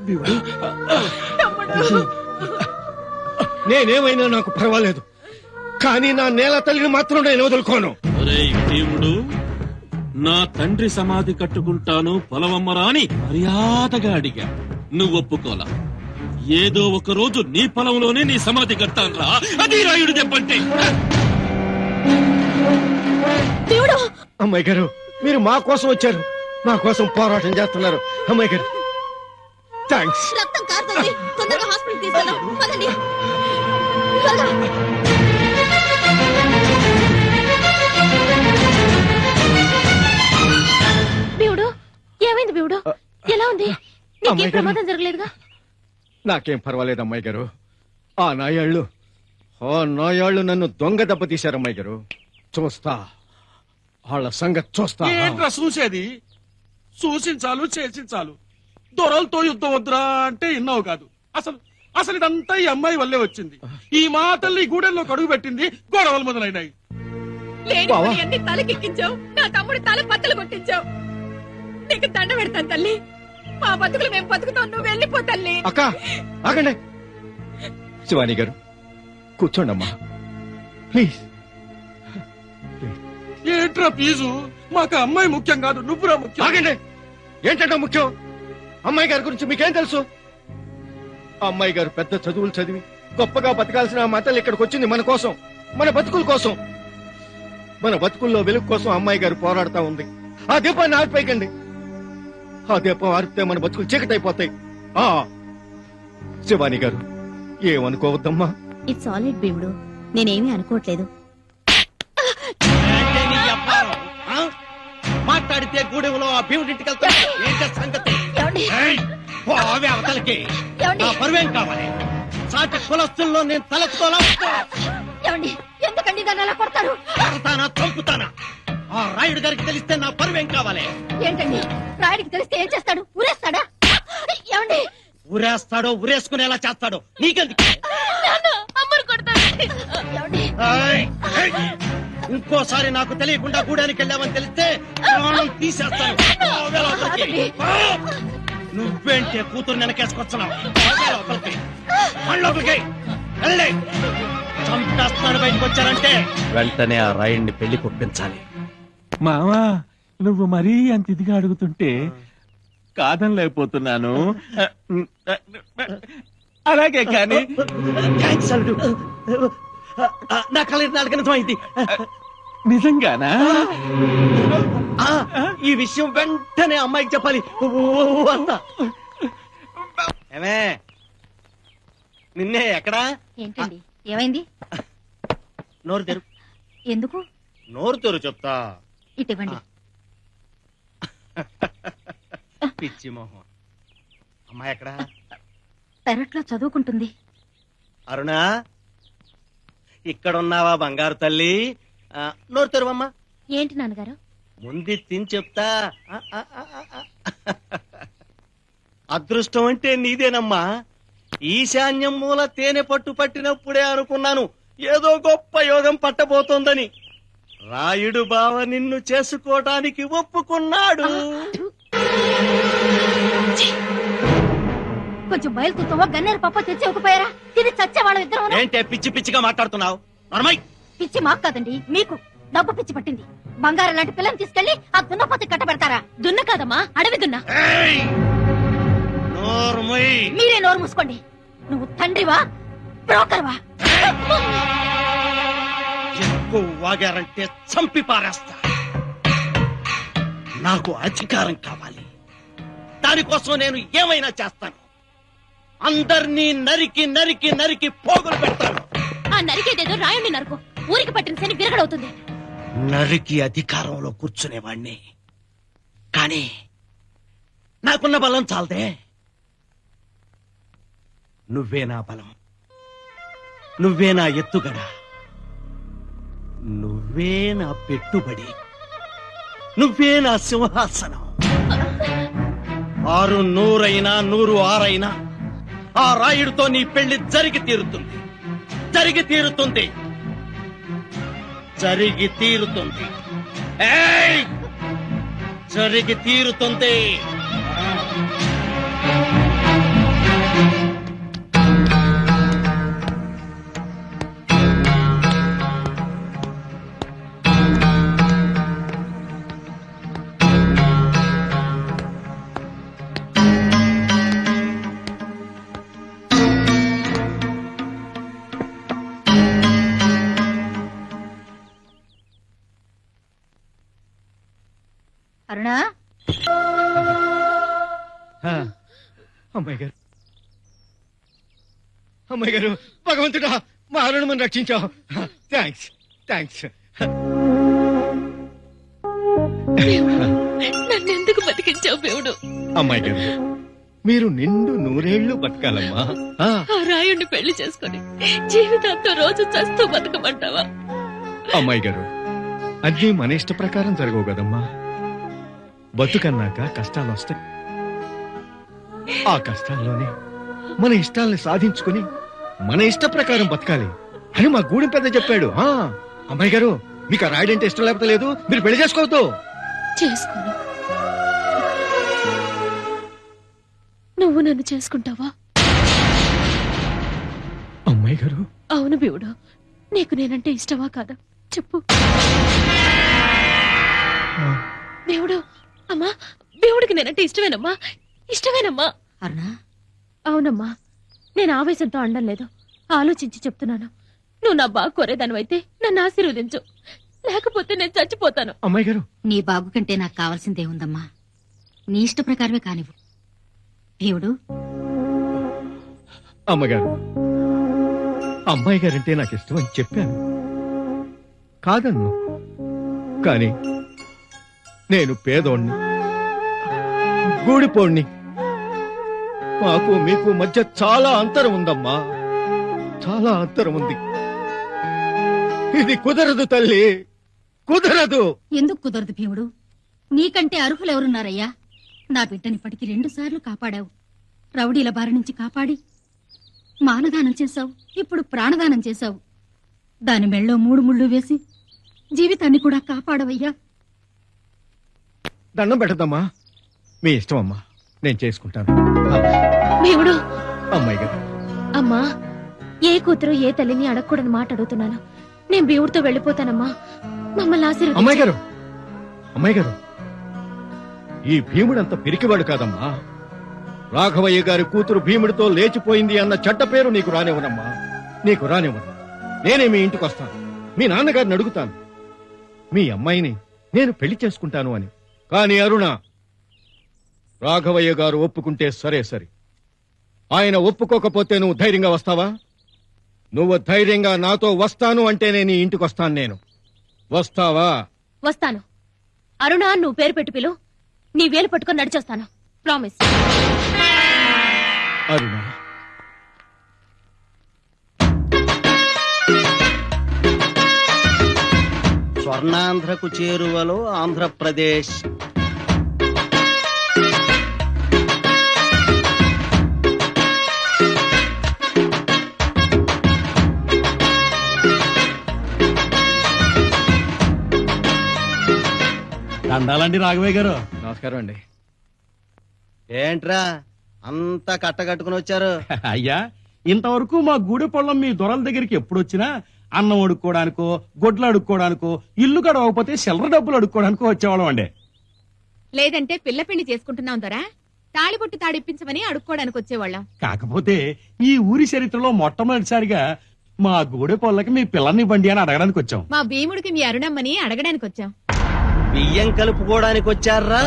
దేవుడు, నేనేమైనా నాకు పర్వాలేదు, కానీ నా నేల తల్లిని మాత్రం నేను వదులుకోను. ఒరేయ్ భీముడు, నా తండ్రి సమాధి కట్టుకుంటాను పొలవమ్మరా అని మర్యాదగా అడిగా, నువ్వు ఒప్పుకోలా. ఏదో ఒక రోజు నీ పొలంలోనే నీ సమాధి కట్టాను రా. అది రాయుడు చెప్పంటే. దేవుడు. అమ్మాయి గారు, మీరు మా కోసం వచ్చారు, మా కోసం పోరాటం చేస్తున్నారు. అమ్మాయి గారు, థ్యాంక్స్. రక్తం కారుతోంది, తొందరగా హాస్పిటల్ తీసుకెళ్దాం. పదండి, త్వరగా. దేవుడు, ఏమైంది దేవుడు? ఎలా ఉంది? నీకేం ప్రమాదం జరగలేదుగా? నాకేం పర్వాలేదు అమ్మాయి గారు. ఆ నాయాళ్ళు నన్ను దొంగ దెబ్బ తీశారు అమ్మాయి గారు. చూస్తా, వాళ్ళ సంగతి చూస్తా. ఏంట్రా చూసేది? చూసించాలు చేసించాలు, దొరలతో యుద్ధం వద్దురా అంటే విన్నావు కాదు. అసలు ఇదంతా ఈ అమ్మాయి వల్లే వచ్చింది. ఈ మాటల్ని ఈ గూడెల్లో కడుగు పెట్టింది, గొడవలు మొదలైనాయి. బావా, తలకెక్కించావు, నా తమ్ముడు తల బద్దలు కొట్టించావు. నీకు దండ పెడతాను తల్లి. మా బతుకులు మేము బతుకుతాం, నువ్వు వెళ్ళిపో తల్లి. అక్క ఆగండి. శివాని గారు కూర్చోండి అమ్మా, ప్లీజ్. ఏంట్రా ఫీజు? మాకు అమ్మాయి ముఖ్యం కాదు, నువ్వురా ముఖ్యం. ఆగండి. ఏంటంటే ముఖ్యం? అమ్మాయి గారి గురించి మీకేం తెలుసు? అమ్మాయి గారు పెద్ద చదువులు చదివి గొప్పగా బతకాల్సిన ఆ మాటలు ఇక్కడికి వచ్చింది మన కోసం, మన బతుకుల కోసం. మన బతుకుల్లో వెలుగు కోసం అమ్మాయి గారు పోరాడుతా ఉంది. ఆ దీపాన్ని ఆర్పేయకండి. ఆ దీపం ఆర్పితే మన బతుకులు చీకటైపోతాయి. ఆ శివాని గారు ఏమనుకోవద్దమ్మా. ఇట్స్ ఆల్ ఇట్ భీముడు, నేనేమీ అనుకోవట్లేదు. ఏంటి నీ వ్యాపారం? ఆ? మాట్లాడితే గూడెంలో ఆ భీముడింటికి వెళ్తాను ఏంటి సంగతి? ఏయ్, పోవే అవతలకి. నా పరువేం కావాలి? సాటి కులస్తుల్లో నేను తలెత్తుకోలా ఎందుకండి దాన్ని అలా కొడతారు? కొడతానా చంపుతానా? ఆ రాయుడు గారికి తెలిస్తే నా పరువేం కావాలి? ఏంటండి రాయుడికి తెలిస్తే ఏం చేస్తాడు? ఊరేస్తాడా? ఏమండి ఊరేస్తాడో ఊరేసుకునేలా చేస్తాడో నీకెందుకు? ఏయ్, ఏయ్, ఇంకోసారి నాకు తెలియకుండా గూడానికి వెళ్ళామని తెలిస్తే ప్రాణం తీసేస్తాను. పోవే లోపలికి. పో. నువ్వేంటే కూతురు వెనకేసుకొస్తున్నావు? పోవే లోపలికి. మన లోపలికి వెళ్ళి చంపేస్తాను. బయటకు వచ్చారంటే వెంటనే ఆ రాయుడిని పెళ్లి కొప్పించాలి. మావా నువ్వు మరీ అంత ఇదిగా అడుగుతుంటే కాదనలేకపోతున్నాను. అలాగే కాని థాంక్స్ అల్లుడు. నా కలర్ నాలుగు నిజమైంది. నిజంగానా? ఆ, ఈ విషయం వెంటనే అమ్మాయికి చెప్పాలి. వస్తా. ఏమే నిన్నే ఎక్కడా? ఏంటండి ఏమైంది? నోరు తెరు. ఎందుకు? నోరు తెరు చెప్తా. ఇటివ్వండి. పిచ్చి మొహం. అమ్మాయి ఎక్కడా? పెరట్లో చదువుకుంటుంది. అరుణా ఇక్కడున్నావా బంగారు తల్లి? నోరు తెరువమ్మా. ఏంటి నాన్నగారు? ముందు తిని చెప్తా. అదృష్టం అంటే నీదేనమ్మా. ఈశాన్యం మూల తేనె పట్టు పట్టినప్పుడే అనుకున్నాను ఏదో గొప్ప యోగం పట్టబోతోందని. రాయుడు బావ నిన్ను చేసుకోవటానికి ఒప్పుకున్నాడు. కొంచెం బయలుతుతావో గన్నేరు పప్ప తెచ్చి ఒకపోయారా? తిని చచ్చేవాళ్ళం ఇద్దరు. ఏంటే పిచ్చి పిచ్చిగా మాట్లాడుతున్నావు? నర్మయ్, పిచ్చి మాకు కాదండి మీకు. డబ్బు పిచ్చి పట్టింది. బంగారం లాంటి పిల్లని తీసుకెళ్లి ఆ దున్నపోతే కట్టబెడతారా? దున్న కాదమ్మా, అడవి దున్న. నోర్మయ్. మీరే నోరు మూసుకోండి. నువ్వు తండ్రివా బ్రోకర్వా? ఎక్కువ వాగారంటే చంపి పారేస్తా. నాకు అధికారం కావాలి. దానికోసం నేను ఏమైనా చేస్తాను. అందర్నీ నరికి నరికి నరికి పోగులు పెడతాను. ఆ నరికేదేదో రాయుడిని నరకు. ఊరికి పట్టిన శని విరగడవుతుంది. నరికి అధికారంలో కూర్చునేవాణ్ణి. కానీ నాకున్న బలం చాలదే. నువ్వే నా బలం. నువ్వే నా ఎత్తుగడ. నువ్వే నా పెట్టుబడి. నువ్వే నా సింహాసనం. 6 100 100 6 ఆ రాయుడితో నీ పెళ్లి జరిగి తీరుతుంది. జరిగి తీరుతుంది. జరిగి తీరుతుంది. ఏయ్! జరిగి తీరుతుంది. అరుణా అమ్మాయి గారు, అమ్మాయి గారు, భగవంతుడా మా అరుణమని రక్షించావు. Thanks thanks. నన్నెందుకు బతికించావు దేవుడు? అమ్మాయి గారు, మీరు నిండు 100 బతకాలమ్మా. ఆ రాయుడిని పెళ్లి చేసుకుని జీవితంతో రోజు చస్తూ బతకమంటావా? అమ్మాయి గారు, అన్నీ మన ఇష్ట ప్రకారం జరగవు కదమ్మా. బతుకన్నాక కష్టాలు వస్తాయి. ఆ కష్టాల్లోనే మన ఇష్టాల్ని సాధించుకుని మన ఇష్ట ప్రకారం బతకాలి అని మా గూడెం పెద్ద చెప్పాడు. అమ్మాయి గారు, మీకు ఆ రాయుడంటే ఇష్టం లేకపోతే లేదు, మీరు పెళ్లి చేసుకోవద్దు. చేసుకోను. నువ్వు నన్ను చేసుకుంటావా? అమ్మాయి గారు, అవును దేవుడు, నీకు నేనంటే ఇష్టమా కాదా చెప్పు. దేవుడు, అమ్మా, దేవుడికి నేనంటే ఇష్టమేనమ్మా, ఇష్టమేనమ్మా. అరుణా అవునమ్మా, నేను ఆవేశంతో అనడం లేదు, ఆలోచించి చెప్తున్నాను. నువ్వు నా బాగా కోరేదానివైతే నన్ను ఆశీర్వదించు, లేకపోతే నేను చచ్చిపోతాను. అమ్మాయి గారు, నీ బాగు కంటే నాకు కావాల్సిందేముందమ్మా? నీ ఇష్ట ప్రకారమే కానివ్వు. దేవుడు, అమ్మగారు, అమ్మాయి గారంటే నాకు ఇష్టం అని చెప్పాను, కాదన్ను. కానీ నేను పేదోణ్ణి, గూడిపోణ్ణి. మాకు మీకు మధ్య చాలా అంతరం ఉందమ్మా, చాలా అంతరం ఉంది. ఇది కుదరదు తల్లి, కుదరదు. ఎందుకు కుదరదు భీముడు? నీకంటే అర్హులెవరున్నారయ్యా? నా బిడ్డని ఇప్పటికి 2 సార్లు కాపాడావు. రౌడీల బారి నుంచి కాపాడి మానదానం చేశావు, ఇప్పుడు ప్రాణదానం చేశావు. దాని మెళ్ళో 3 ముళ్ళు వేసి జీవితాన్ని కూడా కాపాడవయ్యా. దండం పెట్టదమ్మా, మీ ఇష్టం అమ్మా, నేను చేసుకుంటాను. భీముడు, అమ్మాయి గారు, అమ్మా, ఏ కూతురు ఏ తల్లిని అడగకూడని మాట అడుగుతున్నాను. నేను భీముడితో వెళ్ళిపోతానమ్మా. మమ్మల్ని ఆశీర్వదించు. అమ్మాయి గారు, అమ్మాయి గారు, ఈ భీముడంత పిరికివాడు కాదమ్మా. రాఘవయ్య గారి కూతురు భీముడితో లేచిపోయింది అన్న చెడ్డ పేరు నీకు రానివ్వనమ్మా, నీకు రానివ్వను. నేనే మీ ఇంటికి వస్తాను, మీ నాన్నగారిని అడుగుతాను, మీ అమ్మాయిని నేను పెళ్లి చేసుకుంటాను అని. కాని అరుణ, రాఘవయ్య గారు ఒప్పుకుంటే సరే సరే, ఆయన ఒప్పుకోకపోతే నువ్వు ధైర్యంగా వస్తావా? నువ్వు ధైర్యంగా నాతో వస్తాను అంటేనే నీ ఇంటికి వస్తాను నేను. వస్తావా? వస్తాను. అరుణ, నువ్వు పేరు పెట్టి పిలు. నీ వేలు పట్టుకొని నడిచొస్తాను. ప్రామిస్. అరుణ, స్వర్ణాంధ్రకు చేరువలో ఆంధ్రప్రదేశ్. దండాలండి రాఘవయ్య గారు. నమస్కారం అండి. ఏంట్రా అంతా కట్టకట్టుకుని వచ్చారు? అయ్యా, ఇంతవరకు మా గూడె పొలం మీ దొరల దగ్గరికి ఎప్పుడొచ్చినా అన్నం అడుక్కోవడానికో, గొడ్లు అడుక్కోవడానికో, ఇల్లు గడవకపోతే చిల్లర డబ్బులు అడుక్కోవడానికో వచ్చేవాళ్ళం అండి. లేదంటే పిల్ల పెళ్లి చేసుకుంటున్నాం దొరా, తాళిబొట్టు తాడిప్పించమని అడుక్కోవడానికి వచ్చేవాళ్ళం. కాకపోతే ఈ ఊరి చరిత్రలో మొట్టమొదటిసారిగా మా గూడె పొల్లకి మీ పిల్లనివ్వండి అని అడగడానికి వచ్చాం. మా భీముడికి మీ అరుణమ్మని అడగడానికి వచ్చాం. బియ్యం కలుపుకోవడానికి వచ్చారా?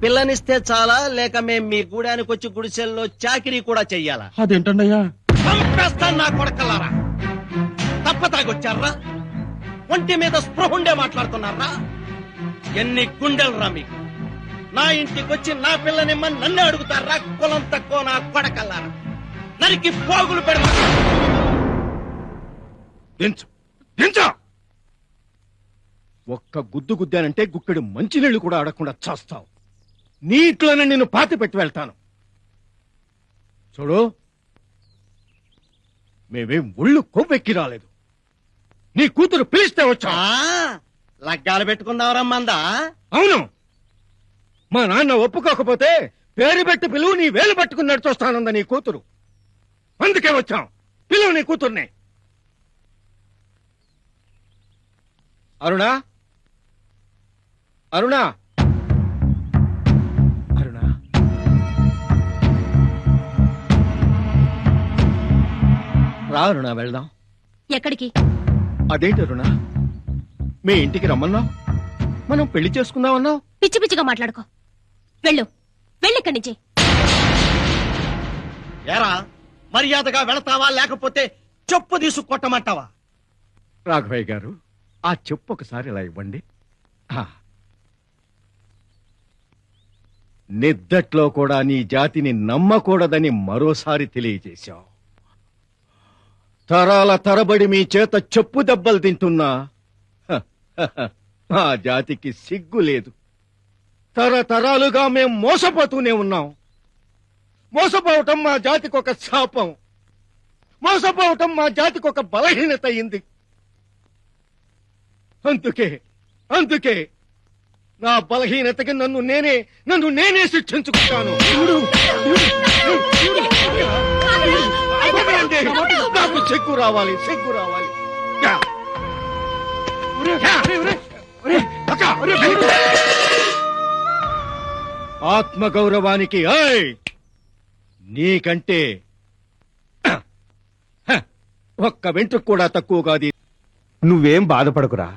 పిల్లనిస్తే చాలా, లేక మేం మీ గూడానికి వచ్చి గుడిసెల్లో చాకిరీ కూడా చెయ్యాలా? అదేంటండయ్యా? చంపేస్తాను నా కొడకల్లారా! తప్పతాగొచ్చారా? ఒంటి మీద స్పృహుండే మాట్లాడుతున్నారా? ఎన్ని గుండెలరా మీకు? నా ఇంటికి వచ్చి నా పిల్లనిమ్మని నన్ను అడుగుతారా? కులం తక్కువ నా కొడకల్లారా! నరికి పోగులు పెడతా. దించు, దించు. ఒక్క గుద్దు గుద్దానంటే గుక్కడి మంచినీళ్లు కూడా అడగకుండా చేస్తావు. నీట్లోనే నిన్ను పాతి పెట్టి వెళ్తాను. చూడు, మేమేం ఒళ్ళు కొవ్వెక్కి రాలేదు. నీ కూతురు పిలిస్తే వచ్చా. లగ్గాలు పెట్టుకుందావరమ్మందా? అవును, మా నాన్న ఒప్పుకోకపోతే పేరు పెట్టి పిలువు, నీ వేలు పట్టుకుని నడిచొస్తానంద నీ కూతురు. అందుకే వచ్చాం. పిలువు నీ కూతుర్ని. అరుణా, అరుణా, అరుణా. రా అరుణా, వెళ్దాం. ఎక్కడికి? అదేంటి అరుణా, మీ ఇంటికి రమ్మన్నావు, మనం పెళ్లి చేసుకుందామన్నావు. పిచ్చి పిచ్చిగా మాట్లాడుకో. వెళ్ళు, వెళ్ళిక్కడి నుంచి. ఏరా, మర్యాదగా వెళతావా లేకపోతే చెప్పు తీసుకొట్టమంటావా? రాఘవయ్య గారు, ఆ చెప్పు ఒకసారి ఇలా ఇవ్వండి. నిద్దట్లో కూడా నీ జాతిని నమ్మకూడదని మరోసారి తెలియజేశావు. తరాల తరబడి మీ చేత చెప్పు దెబ్బలు తింటున్నా మా జాతికి సిగ్గు లేదు. తరతరాలుగా మేం మోసపోతూనే ఉన్నాం. మోసపోవటం మా జాతికి ఒక శాపం. మోసపోవటం మా జాతికి ఒక బలహీనత అయింది. అందుకే నా బలహీనతకి నన్ను నేనే శిక్షించుకుంటాను. నాకు సిగ్గు రావాలి, సిగ్గు రావాలి. ఆత్మగౌరవానికి నీకంటే ఒక్క వెంట్రుకు కూడా తక్కువ కాదు. నువ్వేం బాధపడకురా,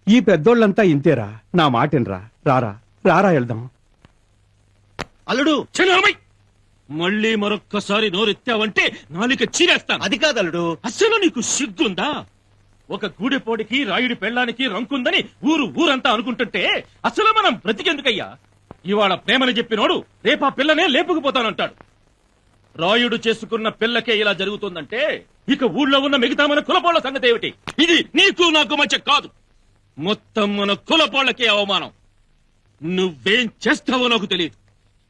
ఈ పెద్దోళ్ళంతా ఇంతేరా. నా మాటేనరా, రారా రారా వెళ్దాం. అల్లుడు, చిన్నమ్మాయి, మళ్ళీ మరొక్కసారి నోరెత్తావంటే నాలిక చీరేస్తాను. అది కాదలుడు. అసలు నీకు సిగ్గుందా? ఒక గూడెపోడికి రాయుడి పెళ్ళానికి రంకుందని ఊరంతా అనుకుంటుంటే అసలు మనం బ్రతికెందుకయ్యా? ఇవాళ ప్రేమని చెప్పినోడు రేపా పిల్లనే లేపుకుపోతానంటాడు. రాయుడు చేసుకున్న పిల్లకే ఇలా జరుగుతుందంటే ఇక ఊళ్ళో ఉన్న మిగతా మన కులపోళ్ల సంగతి ఏమిటి? ఇది నీకు నాకు మధ్య కాదు, మొత్తం మన కులపోళ్లకే అవమానం. నువ్వేం చేస్తావో నాకు తెలియదు.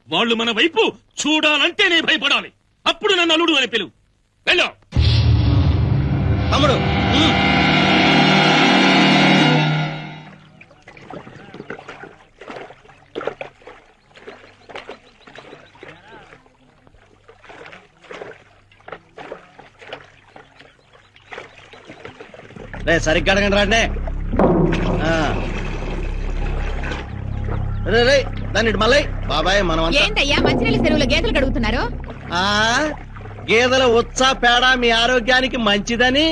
వాళ్ళు మన వైపు చూడాలంటేనే భయపడాలి. అప్పుడు నన్ను అల్లుడు అని పిలువు. వెళ్ళు తమ్ముడు. రే సరిగ్గా అడగండి రాండి. రే దాన్ని మళ్ళీ బాబాయ్ మనం ఏంటయ్యా మంచినీళ్ళ చెరువులో గేదెలు కడుగుతున్నారు? గేదెల ఉత్సా పేడ మీ ఆరోగ్యానికి మంచిదని.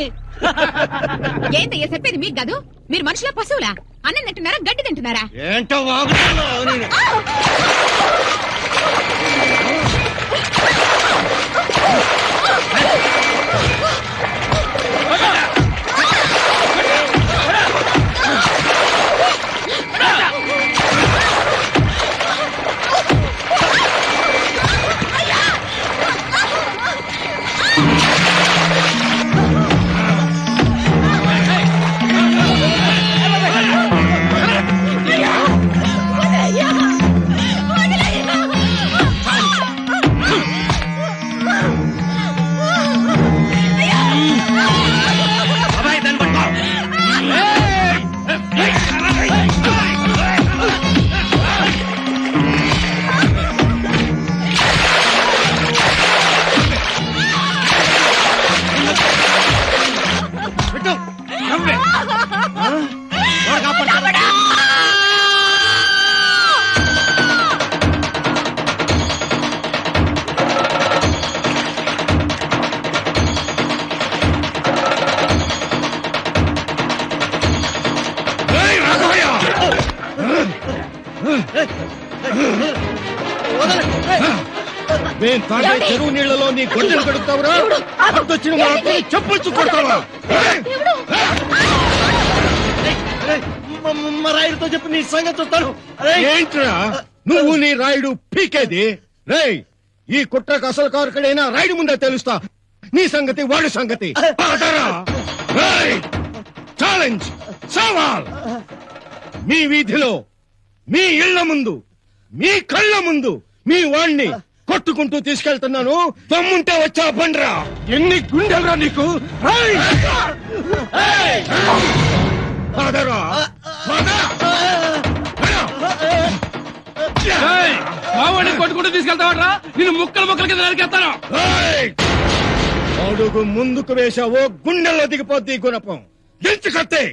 ఏంటయ్యా చెప్పేది మీకు కాదు? మీరు మనుషుల పశువులా? అన్నం తింటున్నారా గడ్డి తింటున్నారా? ఏంటో వాగుతున్నావు నేను. నేను తాగే చెరువు నీళ్లలో నీ గొడ్డలు కడుగుతావురా? అడ్డొచ్చిన వాళ్ళతో చెప్పులు కొడతావా? రాయుడితో చెప్పి నీ సంగతి చూస్తాను. ఏంట్రా నువ్వు నీ రాయుడు పీకేది? రేయ్, ఈ కుట్రకు అసలు కారుకడైనా రాయుడు ముందే తెలుస్తా. నీ సంగతి వాడి సంగతి. ఛాలెంజ్, సవాల్. మీ వీధిలో, మీ ఇళ్ల ముందు, మీ కళ్ళ ముందు మీ వాణ్ణి కొట్టుకుంటూ తీసుకెళ్తున్నాను. దమ్ముంటే వచ్చా బండ్రా. ఎన్ని గుండెలరా నీకు? మావాడిని కొట్టుకుంటూ తీసుకెళ్తావట్రా? నేను ముక్కలు ముక్కల కింద నరికేస్తాను. అడుగు ముందుకు వేశావో గుండెల్లో దిగిపోద్ది గుణపం. గెలిచి కత్తే.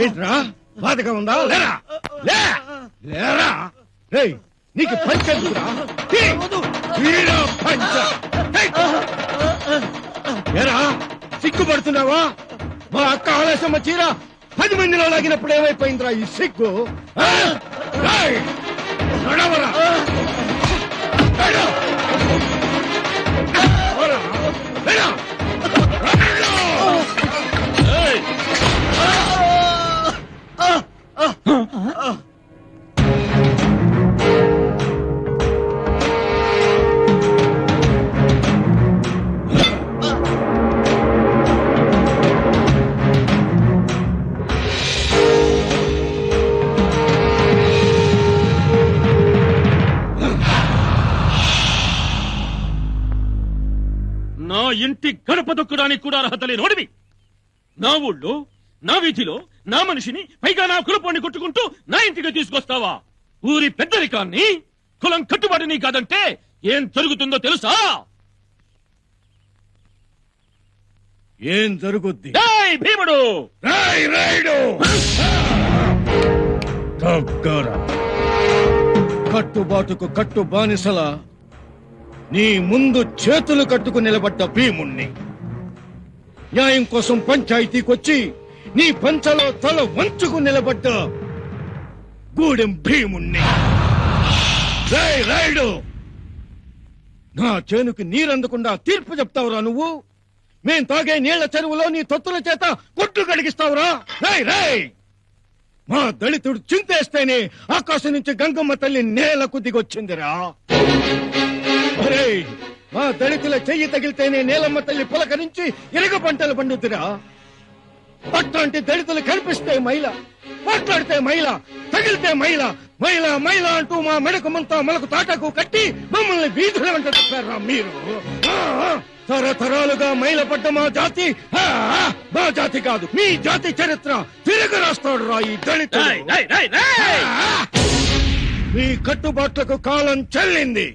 ఏంట్రా బాధగా ఉందా? లేరా లేరా. రేయ్, నీకు పంచెందుకురా? పంచ ఏరా సిగ్గుపడుతున్నావా? మా అక్క ఆలస్యమ్మ చీర 10 మందిలో లాగినప్పుడు ఏమైపోయిందిరా ఈ సిగ్గు? నడవరా. నా ఇంటి గడప దొక్కడానికి కూడా అర్హత లేనోడివి. నా ఊళ్ళో, నా వీధిలో, నా మనిషిని, పైగా నా కులపోడిని కొట్టుకుంటూ నా ఇంటికి తీసుకొస్తావా? ఊరి పెద్దరికాన్ని, కులం కట్టుబాటుని కాదంటే ఏం జరుగుతుందో తెలుసా? ఏం జరుగుద్ది? భీముడు, రాయుడు కట్టుబాటుకు కట్టు బానిసల నీ ముందు చేతులు కట్టుకు నిలబడ్డ భీముణ్ణి, న్యాయం కోసం పంచాయతీకొచ్చి నీ పంచలో తల వంచుకు నిలబడ్డ గూడెం భీముణ్ణి. రేయ్ రాయుడు, నా చేనుకి నీరందకుండా తీర్పు చెప్తావురా నువ్వు? మేం తాగే నీళ్ల చెరువులో నీ తొత్తుల చేత కొట్లు కడిగిస్తావురా? రేయ్ రేయ్, మా దళితుడు చింతేస్తేనే ఆకాశం నుంచి గంగమ్మ తల్లి నేలకు దిగొచ్చిందిరా. రేయ్, మా దళితుల చెయ్యి తగిలితేనే నేలమ్మ తల్లి పులక నుంచి ఇరగ పంటలు పండుతురా. అట్లాంటి దళితులు కనిపిస్తే మైల, మాట్లాడితే మైల, తగిలితే మైల, మైల మైల అంటూ మా మెడకమంతా మనకు తాటకు కట్టి మమ్మల్ని వీధుల వెంట తిప్పారా మీరు. తరతరాలుగా మైలపడ్డ మా జాతి, మా జాతి కాదు మీ జాతి చరిత్ర తిరగ రాస్తాడు రా ఈ దళితుడు. మీ కట్టుబాట్లకు కాలం చెల్లింది.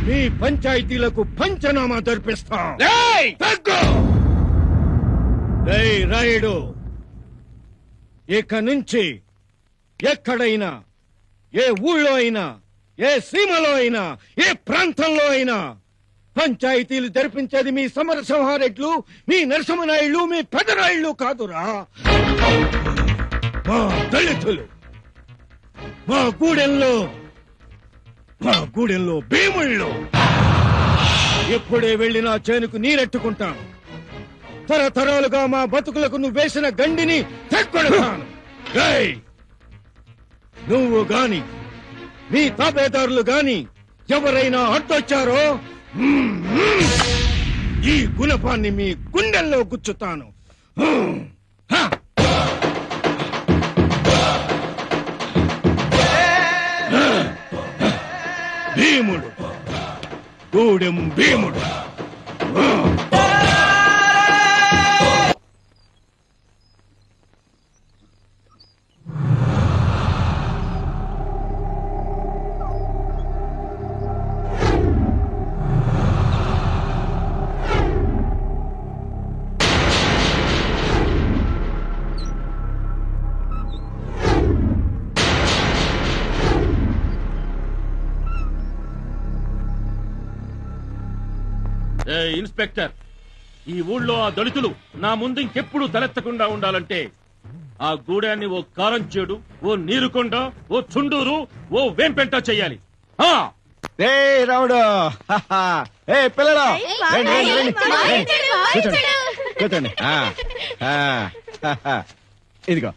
మీ పంచాయతీలకు పంచనామా జరిపిస్తాం. తగ్గు. రేయ్ రాయుడు, ఇక నుంచి ఎక్కడైనా, ఏ ఊళ్ళో అయినా, ఏ సీమలో అయినా, ఏ ప్రాంతంలో అయినా పంచాయతీలు జరిపించేది మీ సమరసింహారెడ్లు, మీ నరసింహనాయుళ్ళు, మీ పెదరాయుళ్ళు కాదురా, మా దళితులు. మా గూడెంలో భీముళ్ళు. ఎప్పుడే వెళ్ళినా చేనుకు నీరెట్టుకుంటాను. తరతరాలుగా మా బతుకులకు నువ్వు వేసిన గండిని తెక్కొడతాను. నువ్వు గాని మీ తాబేదారులు గాని ఎవరైనా అడ్డొచ్చారో ఈ గుణపాన్ని మీ గుండెల్లో గుచ్చుతాను. భీముడు, గూడెం భీముడు. ఇన్స్పెక్టర్, ఈ ఊళ్ళో ఆ దళితులు నా ముందు ఇంకెప్పుడు తలెత్తకుండా ఉండాలంటే ఆ గూడాన్ని ఓ కారంచేడు, ఓ నీరుకొండ, ఓ చుండూరు, ఓ వేంపెంట చెయ్యాలి. రావుడు, ఏ పిల్లలు కూర్చోండి. ఇదిగో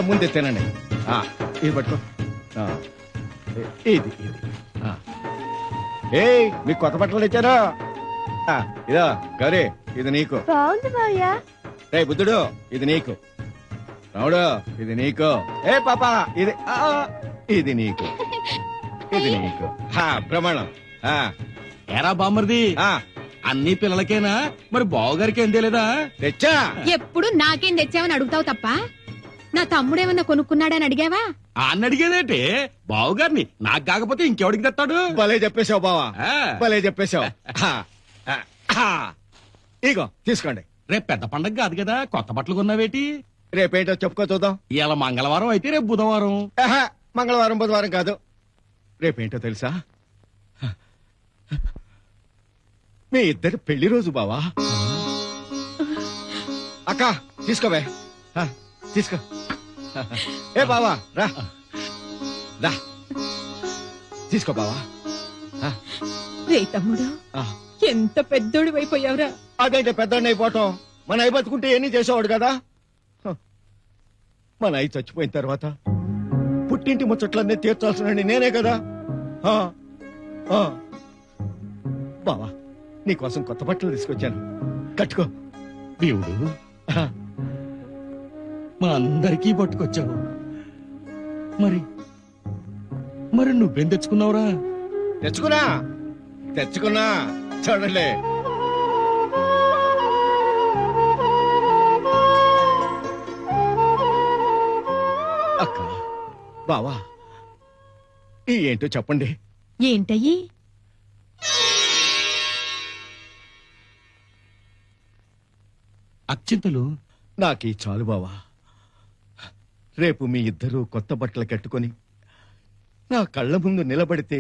ముందే తినండి. ఇది పట్టుకో. ఇది ఏ మీకు కొత్త బట్టలు తెచ్చారా? ఇదో గౌరీ, ఇది నీకు. రే బుద్ధుడు, ఇది నీకు. రావుడు, ఇది నీకు. ఏ పాప, ఇది నీకు. ఇది నీకు. ప్రమాణం. ఎరా బామ్మర్ది, అన్ని పిల్లలకేనా? మరి బావగారికి ఏం తెలియదా? తెచ్చా. ఎప్పుడు నాకేం తెచ్చావని అడుగుతావు తప్ప నా తమ్ముడేమన్నా కొనుక్కున్నాడని అడిగావా? అన్న అడిగేదేంటి? బావగారిని. నాకు కాకపోతే ఇంకెవడికి తెస్తాడు? భలే చెప్పేశావు బావా, భలే చెప్పేశావు. ఇగో తీసుకోండి. రేపు పెద్ద పండగ కాదు కదా, కొత్త బట్టలు కొన్నావేటి? రేపేంటో చెప్పుకో చూద్దాం. ఇలా మంగళవారం అయితే రేపు బుధవారం. మంగళవారం బుధవారం కాదు, రేపేంటో తెలుసా? మీ ఇద్దరు పెళ్లి రోజు బావా. అక్క తీసుకోవే, తీసుకో. ఏ బావా రా, తీసుకో బావా. రే తమ్ముడు, ఎంత పెద్దోడు అయిపోయావురా. అదైతే పెద్దోడిని అయిపోవటం, మన అయి బతుకుంటే ఎన్ని చేసేవాడు కదా. మన అయి చచ్చిపోయిన తర్వాత పుట్టింటి ముచ్చట్లన్నీ తీర్చాల్సిన నేనే కదా. బావా, నీకోసం కొత్త బట్టలు తీసుకొచ్చాను, కట్టుకో. దేవుడు, మా అందరికీ పట్టుకొచ్చావు. మరి నువ్వేం తెచ్చుకున్నావురా? తెచ్చుకున్నా చూడలే. అక్క, బావా, ఈ ఏంటో చెప్పండి. ఏంటయ్యి? అక్షింతలు. నాకీ చాలు బావా. రేపు మీ ఇద్దరూ కొత్త బట్టలు కట్టుకొని నా కళ్ళ ముందు నిలబడితే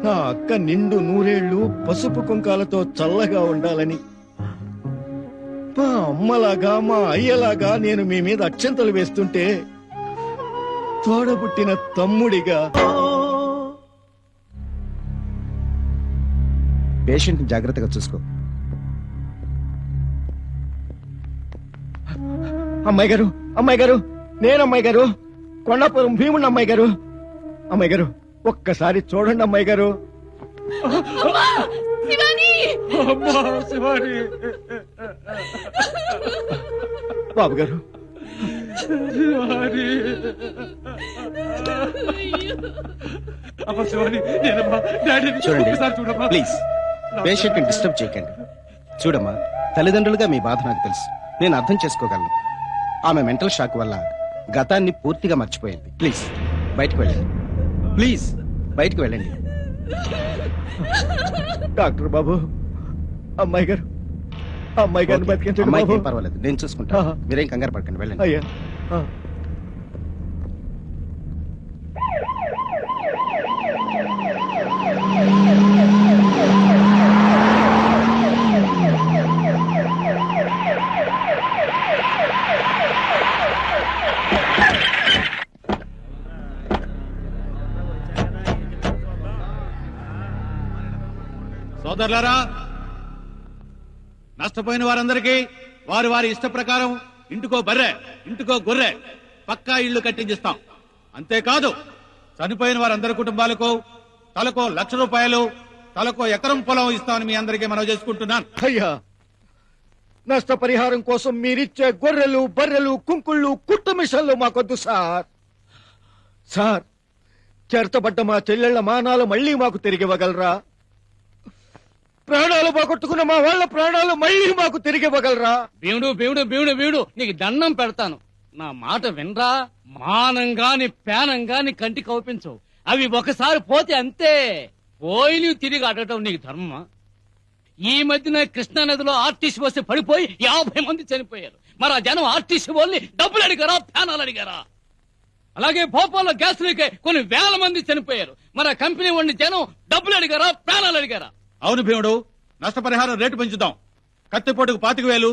నా అక్క నిండు నూరేళ్లు పసుపు కుంకాలతో చల్లగా ఉండాలని, మా అమ్మలాగా మా అయ్యలాగా నేను మీ మీద అక్షంతలు వేస్తుంటే తోడబుట్టిన తమ్ముడిగా. పేషెంట్ జాగ్రత్తగా చూసుకో. అమ్మాయి గారు, అమ్మాయి గారు, నేను అమ్మాయి గారు, కొండాపురం భీముని అమ్మాయి గారు. అమ్మాయి గారు ఒక్కసారి చూడండి అమ్మాయి గారు. బాబు గారు, చూడండి ప్లీజ్, పేషెంట్ ని డిస్టర్బ్ చేయకండి. చూడమ్మా, తల్లిదండ్రులుగా మీ బాధ నాకు తెలుసు, నేను అర్థం చేసుకోగలను. ఆమె మెంటల్ షాక్ వల్ల గతాన్ని పూర్తిగా మర్చిపోయింది. ప్లీజ్ బయటకు వెళ్ళండి. ప్లీజ్ బయటకు వెళ్ళండి. డాక్టర్ బాబు, అమ్మాయి గారు, అమ్మాయి గారిని బతికించండి అమ్మాయికి బాబు. ఏం పర్వాలేదు, నేను చూసుకుంటా. ఆహా. మీరేం కంగారు పడకండి, వెళ్ళండి. అయ్యా ఆ. సోదరులారా, నష్టపోయిన వారందరికీ వారి వారి ఇష్ట ప్రకారం ఇంటికో బర్రె, ఇంటికో గొర్రె, పక్కా ఇళ్లు కట్టించిస్తాం. అంతేకాదు, చనిపోయిన వారందరి కుటుంబాలకు తలకో 1,00,000 రూపాయలు, తలకో ఎకరం పొలం ఇస్తామని మీ అందరికీ మనవి చేసుకుంటున్నాను. అయ్యా, నష్టపరిహారం కోసం మీరిచ్చే గొర్రెలు, బర్రెలు, కుంకుళ్ళు, కుట్టు మిషన్లు మాకొద్దు సార్. సార్, చెరతబడ్డ మా చెల్లెళ్ల మానాలు మళ్ళీ మాకు తిరిగివ్వగలరా? ప్రాణాలు పోగొట్టుకున్న మా వాళ్ళ ప్రాణాలు మళ్ళీ మాకు తిరిగివ్వగలరా? భీముడు భీముడు భీముడు భీముడు, నీకు దండం పెడతాను, నా మాట వినరా. మానంగాని పేనంగాని కంటి కౌపించవు. అవి ఒకసారి పోతే అంతే, పోయి నువ్వు తిరిగి అడగటం నీకు ధర్మమా? ఈ మధ్యన కృష్ణా నదిలో ఆర్టీసీ బస్సు పడిపోయి 50 మంది చనిపోయారు. మరి ఆ జనం ఆర్టీసీ వాళ్ళని డబ్బులు అడిగారా, ప్యానాలు అడిగారా? అలాగే భోపాల్లో గ్యాస్ లీకే కొన్ని వేల మంది చనిపోయారు. మరి ఆ కంపెనీ వాడిని జనం డబ్బులు అడిగారా, ప్యానాలు అడిగారా? అవును భీముడు, నష్టపరిహారం రేటు పెంచుదాం. కత్తిపోటుకు 25,000,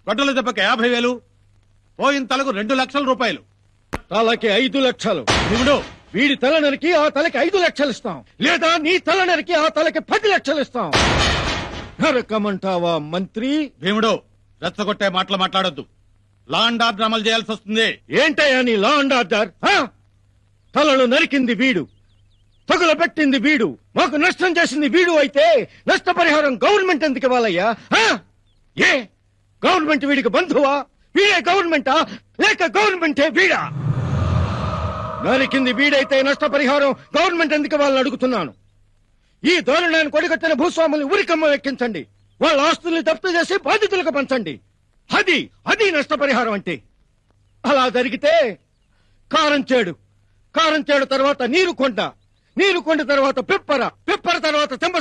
గొడ్డల దెబ్బకి 50,000, పోయిన తలకు 2,00,000 రూపాయలు. తలకి 5 లక్షలు. భీముడు, వీడి తల నరికి ఆ తలకి 5 లక్షలు ఇస్తాం, లేదా నీ తల నరికి ఆ తలకి 10 లక్షలు ఇస్తాం. నరకమంటావా మంత్రి? భీముడు, రెచ్చగొట్టే మాటలు మాట్లాడొద్దు. లా అండ్ ఆర్డర్ అమలు చేయాల్సి వస్తుంది. ఏంటయ్యా నీ లా అండ్ ఆర్డర్? తలలు నరికింది వీడు, తగుల పెట్టింది వీడు, మాకు నష్టం చేసింది వీడు అయితే నష్టపరిహారం గవర్నమెంట్ ఎందుకు ఇవ్వాలయ్యా? ఏ గవర్నమెంట్ వీడికి బంధువా? వీడే గవర్నమెంటా, లేక గవర్నమెంటే వీడా? నరికింది వీడైతే నష్టపరిహారం గవర్నమెంట్ ఎందుకు ఇవ్వాలని అడుగుతున్నాను. ఈ దారుణాన్ని కొడిగట్టిన భూస్వాముల్ని ఉరికమ్మ ఎక్కించండి, వాళ్ళ ఆస్తుల్ని జప్తు చేసి బాధితులకు పంచండి. అది నష్టపరిహారం అంటే. అలా జరిగితే కారం చేడు తర్వాత నీరు కొండ తర్వాత పిప్పర తర్వాత తిమ్మ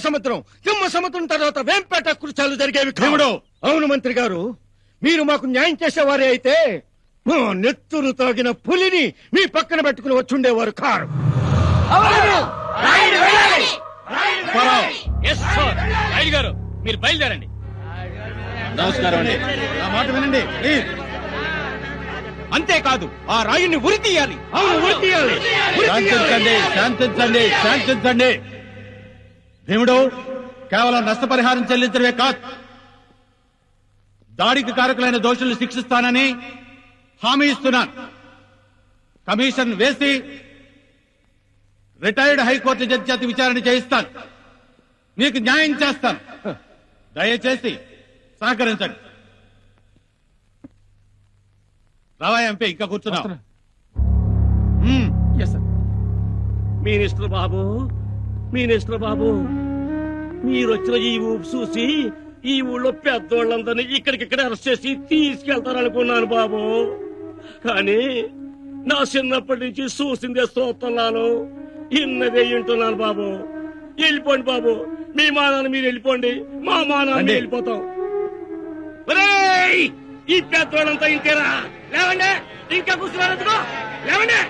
సముద్రం తర్వాత వేంపేట కృత్యాలు జరిగేవి కావుడు. అవును మంత్రి గారు, మీరు మాకు న్యాయం చేసేవారే అయితే మా నెత్తురు తాగిన పులిని మీ పక్కన పెట్టుకుని వచ్చుండేవారు కారు. గారు, మీరు బయలుదేరండి. నమస్కారం అండి. నా మాట వినండి ప్లీజ్. అంతేకాదు, ఆ రాయుని ఉరి తీయాలి. అవును, ఉరి తీయాలి. శాంతించండి. భీముడు, కేవలం నష్టపరిహారం చెల్లించడమే కాదు, దాడికి కారకులైన దోషుల్ని శిక్షిస్తానని హామీ ఇస్తున్నాను. కమిషన్ వేసి రిటైర్డ్ హైకోర్టు జడ్జి చేత విచారణ చేయిస్తాను. నీకు న్యాయం చేస్తాను. దయచేసి సహకరించండి. రావా ఎంపీ, ఇంకా కూర్చున్నావు. మినిస్టర్ బాబు, మీరొచ్చిన ఈ ఊపు చూసి ఈ ఊళ్ళో పెద్దోళ్ళందరినీ ఇక్కడికిక్కడ అరెస్ట్ చేసి తీసుకెళ్తారనుకున్నాను బాబు. కానీ నా చిన్నప్పటి నుంచి చూసిందే చూస్తున్నాను, ఇన్నదే వింటున్నాను బాబు. వెళ్ళిపోండి బాబు, మీ మానాన్ని మీరు వెళ్ళిపోండి, మా మానాన్ని వెళ్ళిపోతాం. ఒరేయ్, ఈ పెద్దోళ్ళంతా ఇంతేరా? లేవండి, ఇంకా కూర్చున్నారు. లేవండి.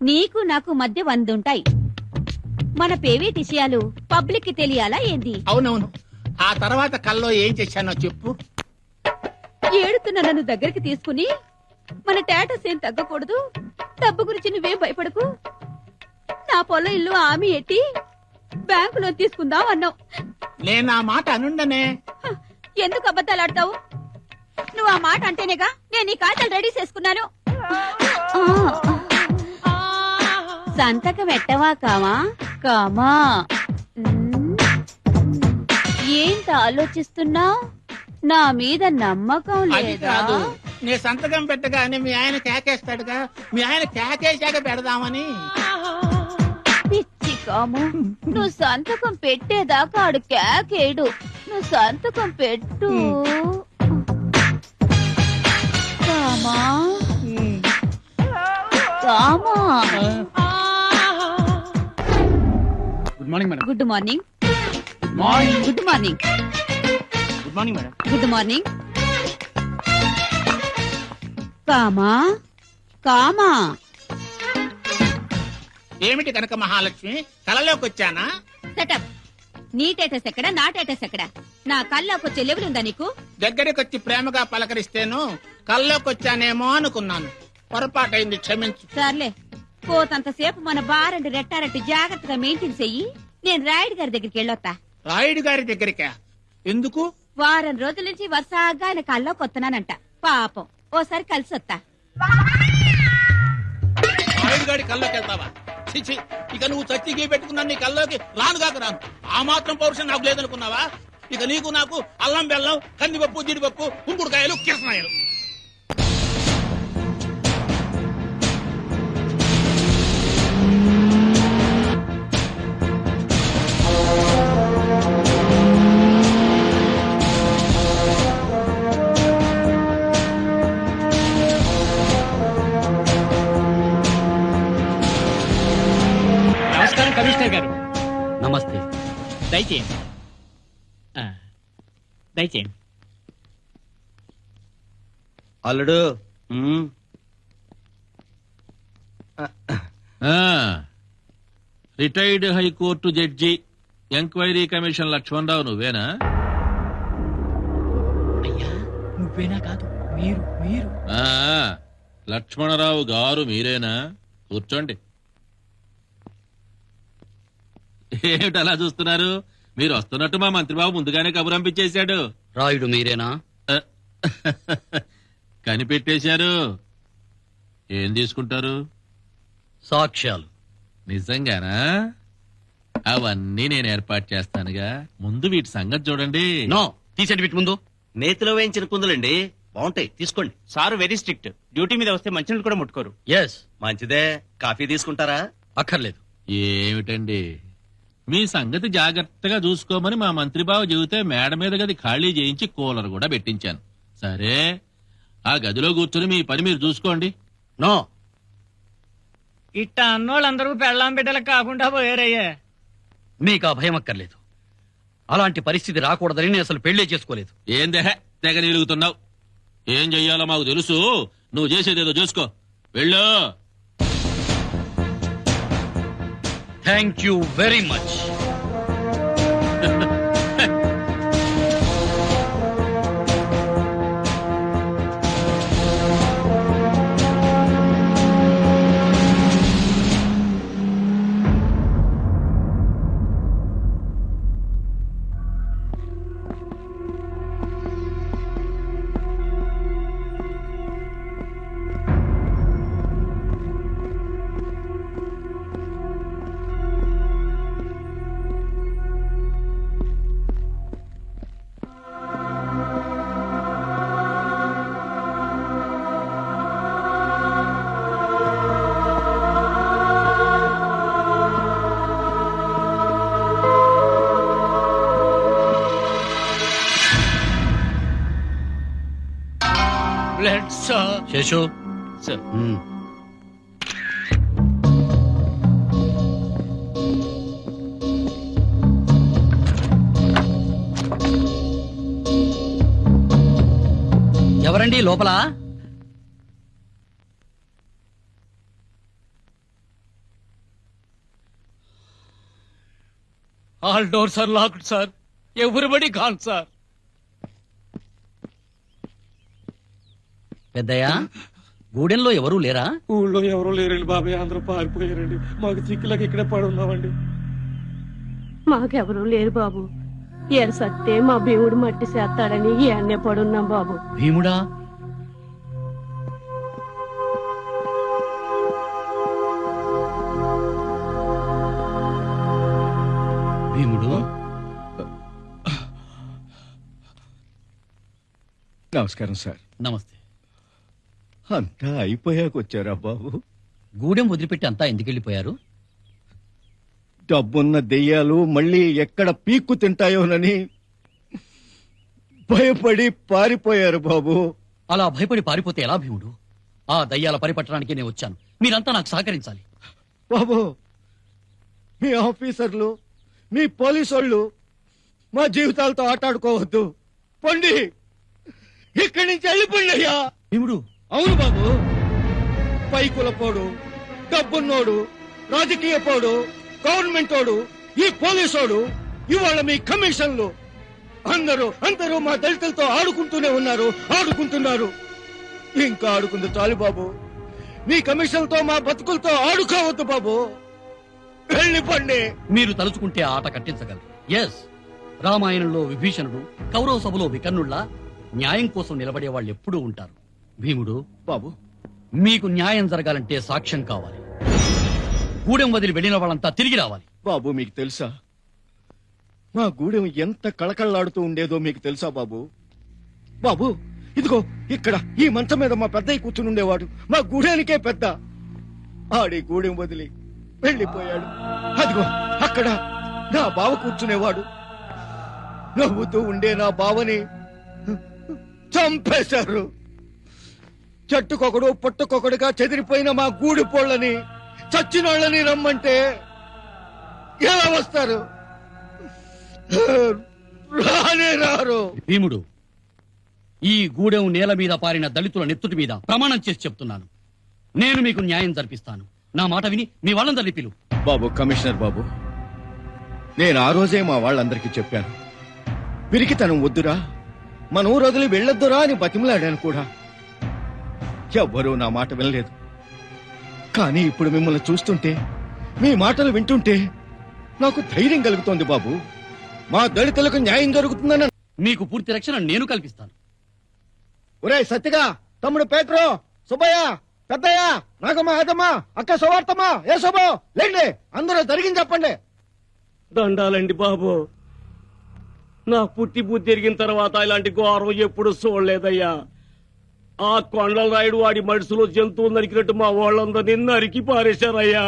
నీకు నాకు మధ్య 100 ఉంటాయి. మన పేవేట్ విషయాలు పబ్లిక్ కి తెలియాలా ఏంది? అవునవును. ఆ తర్వాత కల్లో ఏం చేశానో చెప్పు. ఏడుతున్న నన్ను దగ్గరికి తీసుకుని మన టాటస్ ఏం తగ్గకూడదు, డబ్బు గురించి నువ్వేం భయపడకు, నా పొలం ఇల్లు ఆమె ఎట్టి బ్యాంకులో తీసుకుందాం అన్నావు. నేను ఆ మాట అనుండనే. ఎందుకు అబద్ధాలాడతావు? నువ్వు ఆ మాట అంటేనేగా నేను ఈ కాగితాలు రెడీ చేసుకున్నాను. సంతకం ఎట్టవా కామా? కామా ఏంట ఆలోచిస్తున్నావు? నా మీద నమ్మకం అది లేదా? కాదు, నీ సంతకం పెట్టగానే మీ ఆయన కేకేస్తాడుగా, మీ ఆయన కేకేశాక పెడదామని. పిచ్చి కాము, నువ్వు సంతకం పెట్టేదాకా ఆడు కేకేడు. నువ్వు సంతకం పెట్టు comma. Comma. Good morning madam. Good morning. Good morning. Good morning madam. Good morning. Comma. Comma. ఏమిటి కనుక మహాలక్ష్మి, కలలోకి వచ్చానా? సెటప్. నీ టేటస్ ఎక్కడ, నా టేటస్ ఎక్కడ? నా కల్లోకి వచ్చే లెవెల్ ఉందా నీకు? దగ్గరికి వచ్చి ప్రేమగా పలకరిస్తేను కల్లోకి వచ్చానేమో అనుకున్నాను. పొరపాటైంది, క్షమించు. సర్లే, పోతంతసేపు మన బారండి రెట్టారెట్టి జాగ్రత్తగా మెయింటైన్ చెయ్యి. నేను రాయుడు గారి దగ్గరికి వెళ్ళొత్తా. రాయుడు గారి దగ్గరికా? ఎందుకు? వారం రోజుల నుంచి వరుసగా ఆయన కల్లోకి వస్తున్నానంట. పాపం, ఓసారి కలిసి వస్తా. రాయుడు గారి కల్లోకి వెళ్తావా? చిచి, ఇక నువ్వు చచ్చికి పెట్టుకున్నా నీ కల్లోకి రాను కాక రాను. ఆ మాత్రం పౌరుషం నాకు లేదనుకున్నావా? ఇక నీకు నాకు అల్లం బెల్లం, కందిపప్పు, జీడిపప్పు, కుంకుడుకాయలు, కిరసనాయలు. నమస్కారం కమిషనర్ గారు. నమస్తే. దయచేయండి. దయచేయండి. అల్లుడు retired high court judge enquiry commission Lakshmanarao నువ్వేనా? అయ్యా, నువ్వేనా? కాదు, మీరు మీరు ఆ, లక్ష్మణరావు గారు మీరేనా? కూర్చోండి. ఏమిటి అలా చూస్తున్నారు? మీరు వస్తున్నట్టు మా మంత్రిబాబు ముందుగానే కబురు పంపించేశాడు. రాయుడు మీరేనా? కనిపెట్టేశారు. ఏం తీసుకుంటారు? సాక్ష్యాలు. నిజంగానా? అవన్నీ నేను ఏర్పాటు చేస్తానుగా. ముందు వీటి సంగతి చూడండి. నో, తీసేటి వీటి ముందు. నేతిలో వేయించిన కుందులండి, బాగుంటాయి, తీసుకోండి. Sir very strict. డ్యూటీ మీద వస్తే మంచినీళ్ళు కూడా ముట్టుకోరు. ఎస్. మంచిదే. కాఫీ తీసుకుంటారా? అక్కర్లేదు. ఏమిటండి, మీ సంగతి జాగ్రత్తగా చూసుకోమని మా మంత్రిబాబు చెబితే మేడ మీద గది ఖాళీ చేయించి కూలర్ కూడా పెట్టించాను. సరే, ఆ గదిలో కూర్చొని మీ పని మీరు చూసుకోండి. నో. ఇట్ట అన్నోళ్ళందరూ పెళ్ళాం బిడ్డలకు కాకుండా పోయారయ్యా. మీకు ఆ భయం అక్కర్లేదు. అలాంటి పరిస్థితి రాకూడదని నేను అసలు పెళ్లే చేసుకోలేదు. ఏం దేహ తెగ నిలుగుతున్నావు? ఏం చెయ్యాలో మాకు తెలుసు. నువ్వు చేసేదేదో చూసుకో. వెళ్ళు. Thank you very much. Blood sir. Seshu sir. ఎవరండి లోపల? All doors are locked sir. Everybody gone sir. పెద్దయ్యా, గూడెంలో ఎవరూ లేరా? ఊళ్ళో ఎవరూ లేరండి బాబాయ్, అందరూ పారిపోయారండి. మాకు చిక్కులకి ఇక్కడే పడి ఉన్నామండి. మాకెవరూ లేరు బాబు. ఎరసత్తే మా భీముడు మట్టి చేస్తాడని ఎన్నే పడున్నాం బాబు. భీముడా? భీముడు? నమస్కారం సార్. నమస్తే. అంతా అయిపోయాక వచ్చారా బాబు? గూడెం వదిలిపెట్టి అంతా ఎందుకెళ్ళిపోయారు? డబ్బున్న దెయ్యాలు మళ్ళీ ఎక్కడ పీక్కు తింటాయోనని భయపడి పారిపోయారు బాబు. అలా భయపడి పారిపోతే ఎలా భీముడు? ఆ దయ్యాల పరిపట్టడానికి నేను వచ్చాను. మీరంతా నాకు సహకరించాలి. బాబు, మీ ఆఫీసర్లు, మీ పోలీసోళ్ళు మా జీవితాలతో ఆటాడుకోవద్దు. పొండి, ఇక్కడి నుంచి వెళ్ళిపోండి అయ్యా. భీముడు? అవును బాబు. పైకులపోడు, డబ్బున్నోడు, రాజకీయ పోడు, గవర్నమెంట్ వాడు, ఈ పోలీసోడు, ఇవాళ మీ కమిషన్లు, అందరూ మా దళితులతో ఆడుకుంటూనే ఆడుకుంటున్నారు. ఇంకా ఆడుకుంది చాలు బాబు. మీ కమిషన్లతో మా బతుకులతో ఆడుకోవద్దు బాబు. వెళ్ళిపోండి. మీరు తలుచుకుంటే ఆ ఆట కట్టించగలరు. ఎస్, రామాయణంలో విభీషణుడు, కౌరవ సభలో వికర్ణుల్లా న్యాయం కోసం నిలబడే వాళ్ళు ఎప్పుడూ ఉంటారు. భీముడు బాబు, మీకు న్యాయం జరగాలంటే సాక్ష్యం కావాలి. గూడెం వదిలి వెళ్ళిన వాళ్ళంతా తిరిగి రావాలి. బాబు, మీకు తెలుసా మా గూడెం ఎంత కళకళలాడుతూ ఉండేదో మీకు తెలుసా బాబు? బాబు, ఇదిగో ఇక్కడ ఈ మంచం మీద మా పెద్దయ్య కూర్చుని ఉండేవాడు. మా గూడెనికే పెద్ద. ఆడి గూడెం వదిలి వెళ్ళిపోయాడు. అదిగో అక్కడ నా బావ కూర్చునేవాడు. నవ్వుతూ ఉండే నా బావని చంపేశారు. చెట్టుకొకడు పుట్టుకొకడుగా చెదిరిపోయిన మా గూడిపోళ్ళని, చచ్చినోళ్ళని రమ్మంటే ఎలా వస్తారు? రానే రారు. భీముడు, ఈ గూడెం నేల మీద పారిన దళితుల నెత్తుటి మీద ప్రమాణం చేసి చెప్తున్నాను, నేను మీకు న్యాయం జరిపిస్తాను. నా మాట విని మీ వాళ్ళందరినీ పిలు. బాబు, కమిషనర్ బాబు, నేను ఆ రోజే మా వాళ్ళందరికీ చెప్పాను, పిరికితనం వద్దురా, మన ఊరు వదిలి వెళ్ళొద్దురా అని బతిమలాడాను కూడా. ఎవ్వరూ నా మాట వినలేదు. కానీ ఇప్పుడు మిమ్మల్ని చూస్తుంటే, మీ మాటలు వింటుంటే నాకు ధైర్యం కలుగుతోంది బాబు. మా దళితులకు న్యాయం జరుగుతుందని. మీకు పూర్తి రక్షణ నేను కల్పిస్తాను. ఒరే సత్తిగా, తమ్ముడు పేట్రో, సుబ్బయ్య, పెద్దయ్య, నాగమ్మ, ఆదమ్మ, అక్క సువార్తమ్మ, ఏ శుభో, లేండి, అందరూ జరిగింది చెప్పండి. దండాలండి బాబు. నా పుట్టి బుద్ధి ఎరిగిన తర్వాత ఇలాంటి ఘోరం ఎప్పుడు చూడలేదయ్యా. ఆ కొండల రాయుడు వాడి మనుషులు జంతువులు నరికినట్టు మా వాళ్ళందరినీ నరికి పారేశారయ్యా.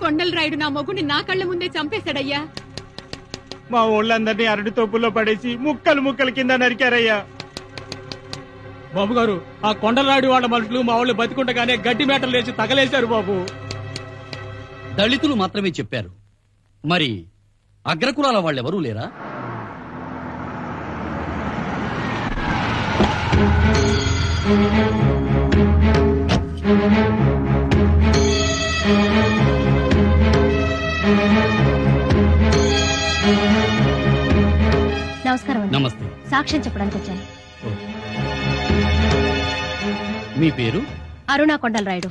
కొండల రాయుడు నా మొగుడిని నా కళ్ళ ముందే చంపేశాడయ్యా. మా ఊళ్ళందరినీ అరటి తొప్పుల్లో పడేసి ముక్కలు కింద నరికారయ్యా. బాబు గారు, ఆ కొండలరాడు వాళ్ళ మనుషులు మా వాళ్ళు బతికుండగానే గడ్డి మేటలు లేచి తగలేశారు బాబు. దళితులు మాత్రమే చెప్పారు, మరి అగ్రకులాల వాళ్ళెవరూ లేరా? నమస్కారం అండి. నమస్తే. సాక్ష్యం చెప్పడానికి వచ్చాను. మీ పేరు? అరుణా కొండల రాయుడు.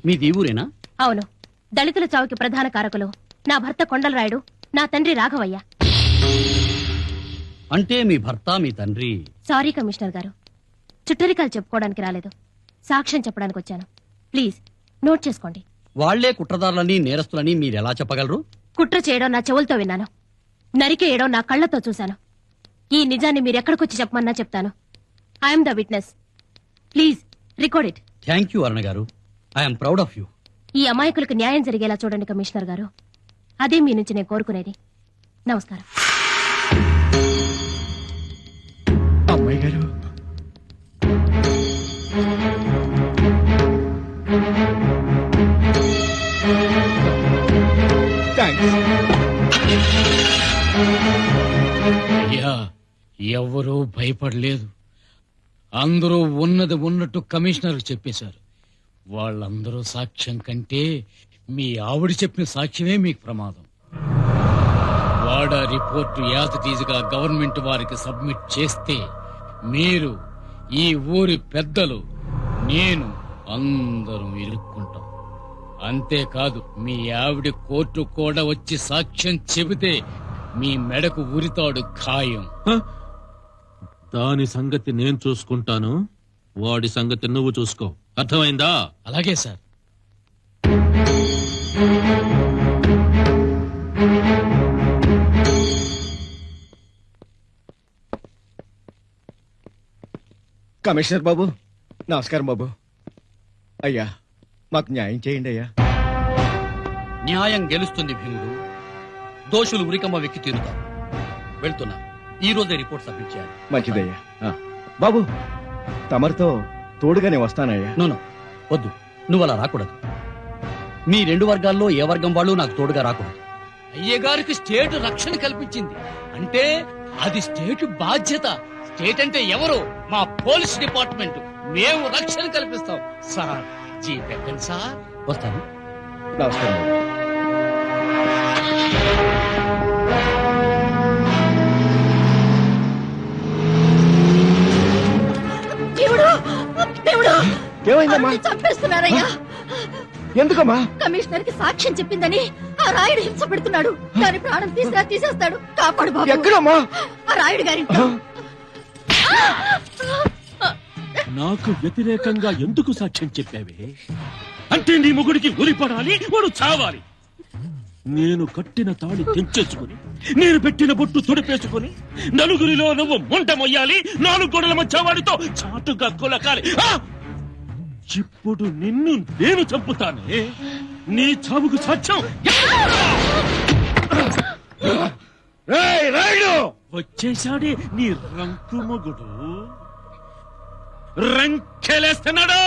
మీ దేవురేనా? అవును. దళితుల చావుకి ప్రధాన కారకులు నా భర్త కొండల రాయుడు, నా తండ్రి రాఘవయ్య. అంటే మీ భర్త మీ తండ్రి. సారీ కమిషనర్ గారు, చుట్టరికాలు చెప్పుకోవడానికి రాలేదు, సాక్ష్యం చెప్పడానికి వచ్చాను. ప్లీజ్ నోట్ చేసుకోండి. వాళ్లే కుట్రదారులని, నేరస్తులని మీరెలా చెప్పగలరు? కుట్ర చేయడం నా చెవులతో విన్నాను, నరికేయడం నా కళ్లతో చూశాను. ఈ నిజాన్ని మీరెక్కడికొచ్చి చెప్పమన్నా చెప్తాను. I'm the witness. Please record it. Thank you Aruna గారు. I'm proud of you. ఈ అమాయకులకు న్యాయం జరిగేలా చూడండి కమిషనర్ గారు. అదే మీ నుంచి నేను కోరుకునేది. నమస్కారం. అమ్మాయి గారు, అయ్యా, ఎవరూ భయపడలేదు. అందరూ ఉన్నది ఉన్నట్టు కమిషనర్ చెప్పేశారు. వాళ్ళందరూ సాక్ష్యం కంటే మీ ఆవిడ చెప్పిన సాక్ష్యమే మీకు ప్రమాదం. వాడా రిపోర్టు యాజిటీజుగా గవర్నమెంట్ వారికి సబ్మిట్ చేస్తే మీరు, ఈ ఊరి పెద్దలు, నేను అందరం ఇరుక్కుంటాం. అంతేకాదు మీ ఆవిడ కోర్టు కూడా వచ్చి సాక్ష్యం చెబితే మీ మెడకు ఉరితాడు ఖాయం. దాని సంగతి నేను చూసుకుంటాను, వాడి సంగతి నువ్వు చూసుకో. అర్థమైందా? అలాగే సార్. కమిషనర్ బాబు, నమస్కారం బాబు. అయ్యా, మాకు న్యాయం చేయండి అయ్యా. న్యాయం గెలుస్తుంది భీముడు. దోషులు ఉరికమ్మ వెక్కి తీరుతారు. వెళ్తున్నా, ఈ రోజే రిపోర్ట్ సబ్మిట్ చేయాలి. మంచిదయ్యా. బాబు, తమరితో తోడుగానే వస్తానయ్యా. నో, వద్దు, నువ్వు అలా రాకూడదు. మీ రెండు వర్గాల్లో ఏ వర్గం వాళ్ళు నాకు తోడుగా రాకూడదు. అయ్యగారికి స్టేట్ రక్షణ కల్పించింది అంటే అది స్టేట్ బాధ్యత. స్టేట్ అంటే ఎవరు? మా పోలీస్ డిపార్ట్మెంట్. మేము రక్షణ కల్పిస్తాం సార్. జీ పెట్టండి సార్. వస్తాను. నమస్కారం బాబు. దేవుడు, దేవుడు, ఏమైందమ్మా? అరుణ్ని చంపేస్తున్నారయ్యా. ఎందుకమ్మా? కమిషనర్ కి సాక్ష్యం చెప్పిందని ఆ రాయుడు హింస పెడుతున్నాడు. దాని ప్రాణం తీసేస్తాడు. కాపాడు బాబు. ఎక్కడమ్మా? ఆ రాయుడు గారి నాకు వ్యతిరేకంగా ఎందుకు సాక్ష్యం చెప్పావే? అంటే నీ మొగుడికి ఉరిపడాలి, వాడు చావాలి. నేను కట్టిన తాళి తెంచేసుకుని, నేను పెట్టిన బొట్టు తుడిపేసుకుని, నలుగురిలో నువ్వు ముంట మొయ్యాలి, 4 గోడల మధ్య వాడితో చాటుగా కొలకాలి. ఇప్పుడు నిన్ను నేను చంపుతానే. నీ చావుకు సాక్ష్యం వచ్చేశాడే నీ రంకు మొగుడు. రంకెలేస్తున్నాడు.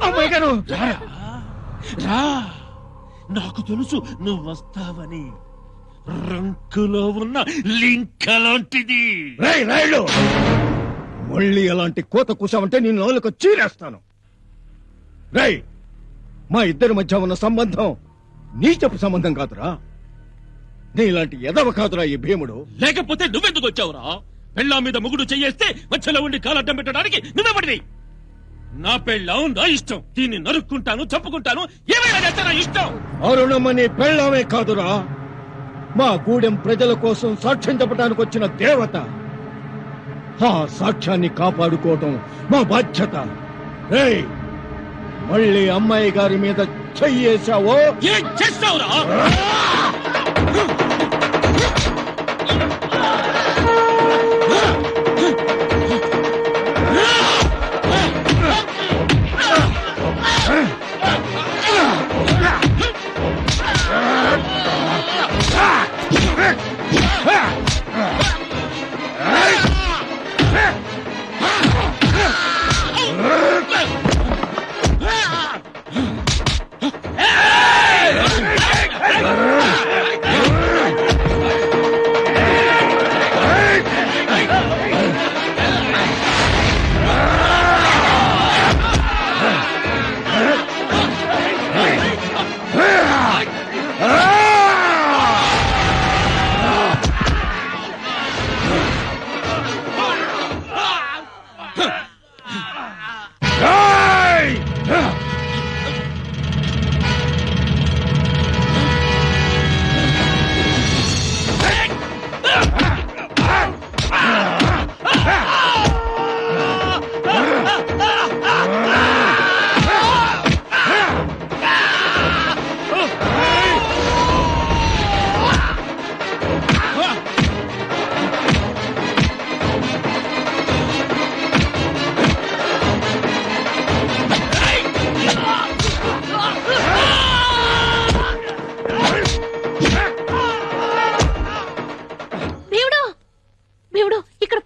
అమ్మాయి గారు, రా, నాకు తెలుసు నువ్వు వస్తావని. రంకులో ఉన్న లింక్ లాంటిది. రాయుడు, మళ్ళీ అలాంటి కోత కూసావంటే నీ నోలుకు చీరేస్తాను. రై, మా ఇద్దరి మధ్య ఉన్న సంబంధం నీచపు సంబంధం కాదురా. నీలాంటి ఎదవ కాదురా ఈ భీముడు. లేకపోతే నువ్వెందుకు వచ్చావురా? పెళ్ళాం మీద ముగుడు చెయ్యేస్తే మధ్యలో ఉండి కాలడ్డం పెట్టడానికి నువ్వెవడివి? నా పెళ్ళాం నా ఇష్టం. దీన్ని నరుక్కుంటాను, చంపుకుంటాను, ఏమైనా చేస్తా నా ఇష్టం. అరుణమని పెళ్ళామే కాదురా, మా గూడెం ప్రజల కోసం సాక్ష్యం చెప్పడానికి వచ్చిన దేవత. ఆ సాక్ష్యాన్ని కాపాడుకోవటం మా బాధ్యత. రేయ్, మళ్ళీ అమ్మాయి గారి మీద చెయ్యేశావో ఏం చేస్తావురా?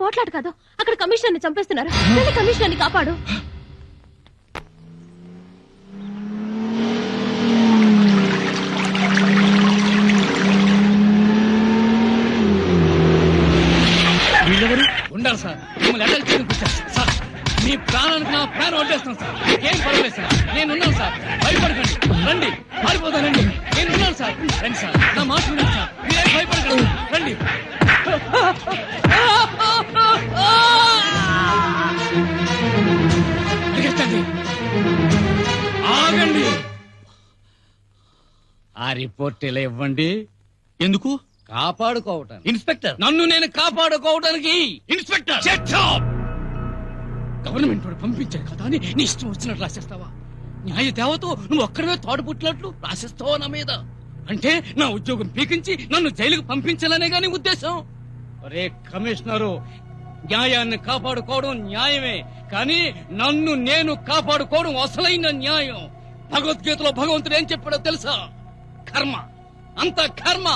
పోట్లాట కాదు, అక్కడ కమిషనర్ ని చంపేస్తున్నారు. వెళ్ళి కమిషనర్ ని కాపాడు. ఉండాలి సార్, మిమ్మల్ని అటాక్ చేయడం సార్. మీ ప్రాణానికి నా ప్రాణం వడ్డేస్తాను సార్. ఏం పర్వాలేదు సార్, నేనున్నాను సార్. భయపడకండి, రండి. పారిపోతానండి, నేనున్నాను సార్. రండి సార్, నా మాట వినండి సార్. మీరేం భయపడకండి, రండి. పరిగెత్తండి, ఆగండి. ఆ రిపోర్ట్ ఇలా ఇవ్వండి. ఎందుకు? కాపాడుకోవటానికి. ఇన్స్పెక్టర్, నన్ను నేను కాపాడుకోవడానికి. ఇన్స్పెక్టర్, గవర్నమెంట్ వాడు పంపించాడు కదా అని నీ ఇష్టం వచ్చినట్టు రాసేస్తావా? న్యాయ దేవతో నువ్వు ఒక్కడమే తోడు పుట్టినట్లు రాసేస్తావా నా మీద? అంటే నా ఉద్యోగం పీకించి నన్ను జైలుకు పంపించాలనే గాని ఉద్దేశం? ఒరే కమిషనరు, న్యాయాన్ని కాపాడుకోవడం న్యాయమే, కానీ నన్ను నేను కాపాడుకోవడం అసలైన న్యాయం. భగవద్గీతలో భగవంతుడు ఏం చెప్పాడో తెలుసా? కర్మ, అంత కర్మ.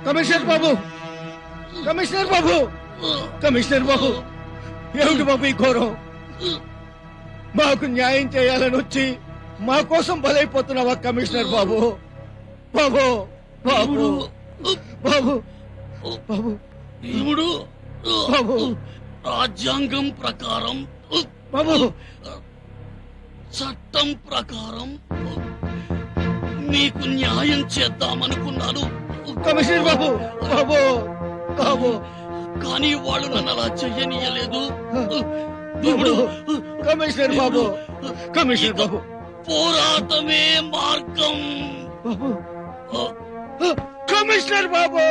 కమిషనర్ బాబు, కమిషనర్ బాబు, కమిషనర్ బాబు, ఏమిటి బాబు ఈ ఘోరం? మాకు న్యాయం చేయాలని వచ్చి మా కోసం బలైపోతున్నావా కమిషనర్ బాబు? బాబు, బాబు, బాబు, బాబు, దేవుడు, బాబు, రాజ్యాంగం ప్రకారం, బాబు, చట్టం ప్రకారం మీకు న్యాయం చేద్దామనుకున్నాను కమిషనర్ బాబు, బాబు, బాబు, కానీ వాళ్ళు నన్ను అలా చెయ్యనీయలేదు. బాబు, కమిషనర్ బాబు, కమిషనర్ బాబు, పోరాటమే మార్గం. బాబు, కమిషనర్ బాబు.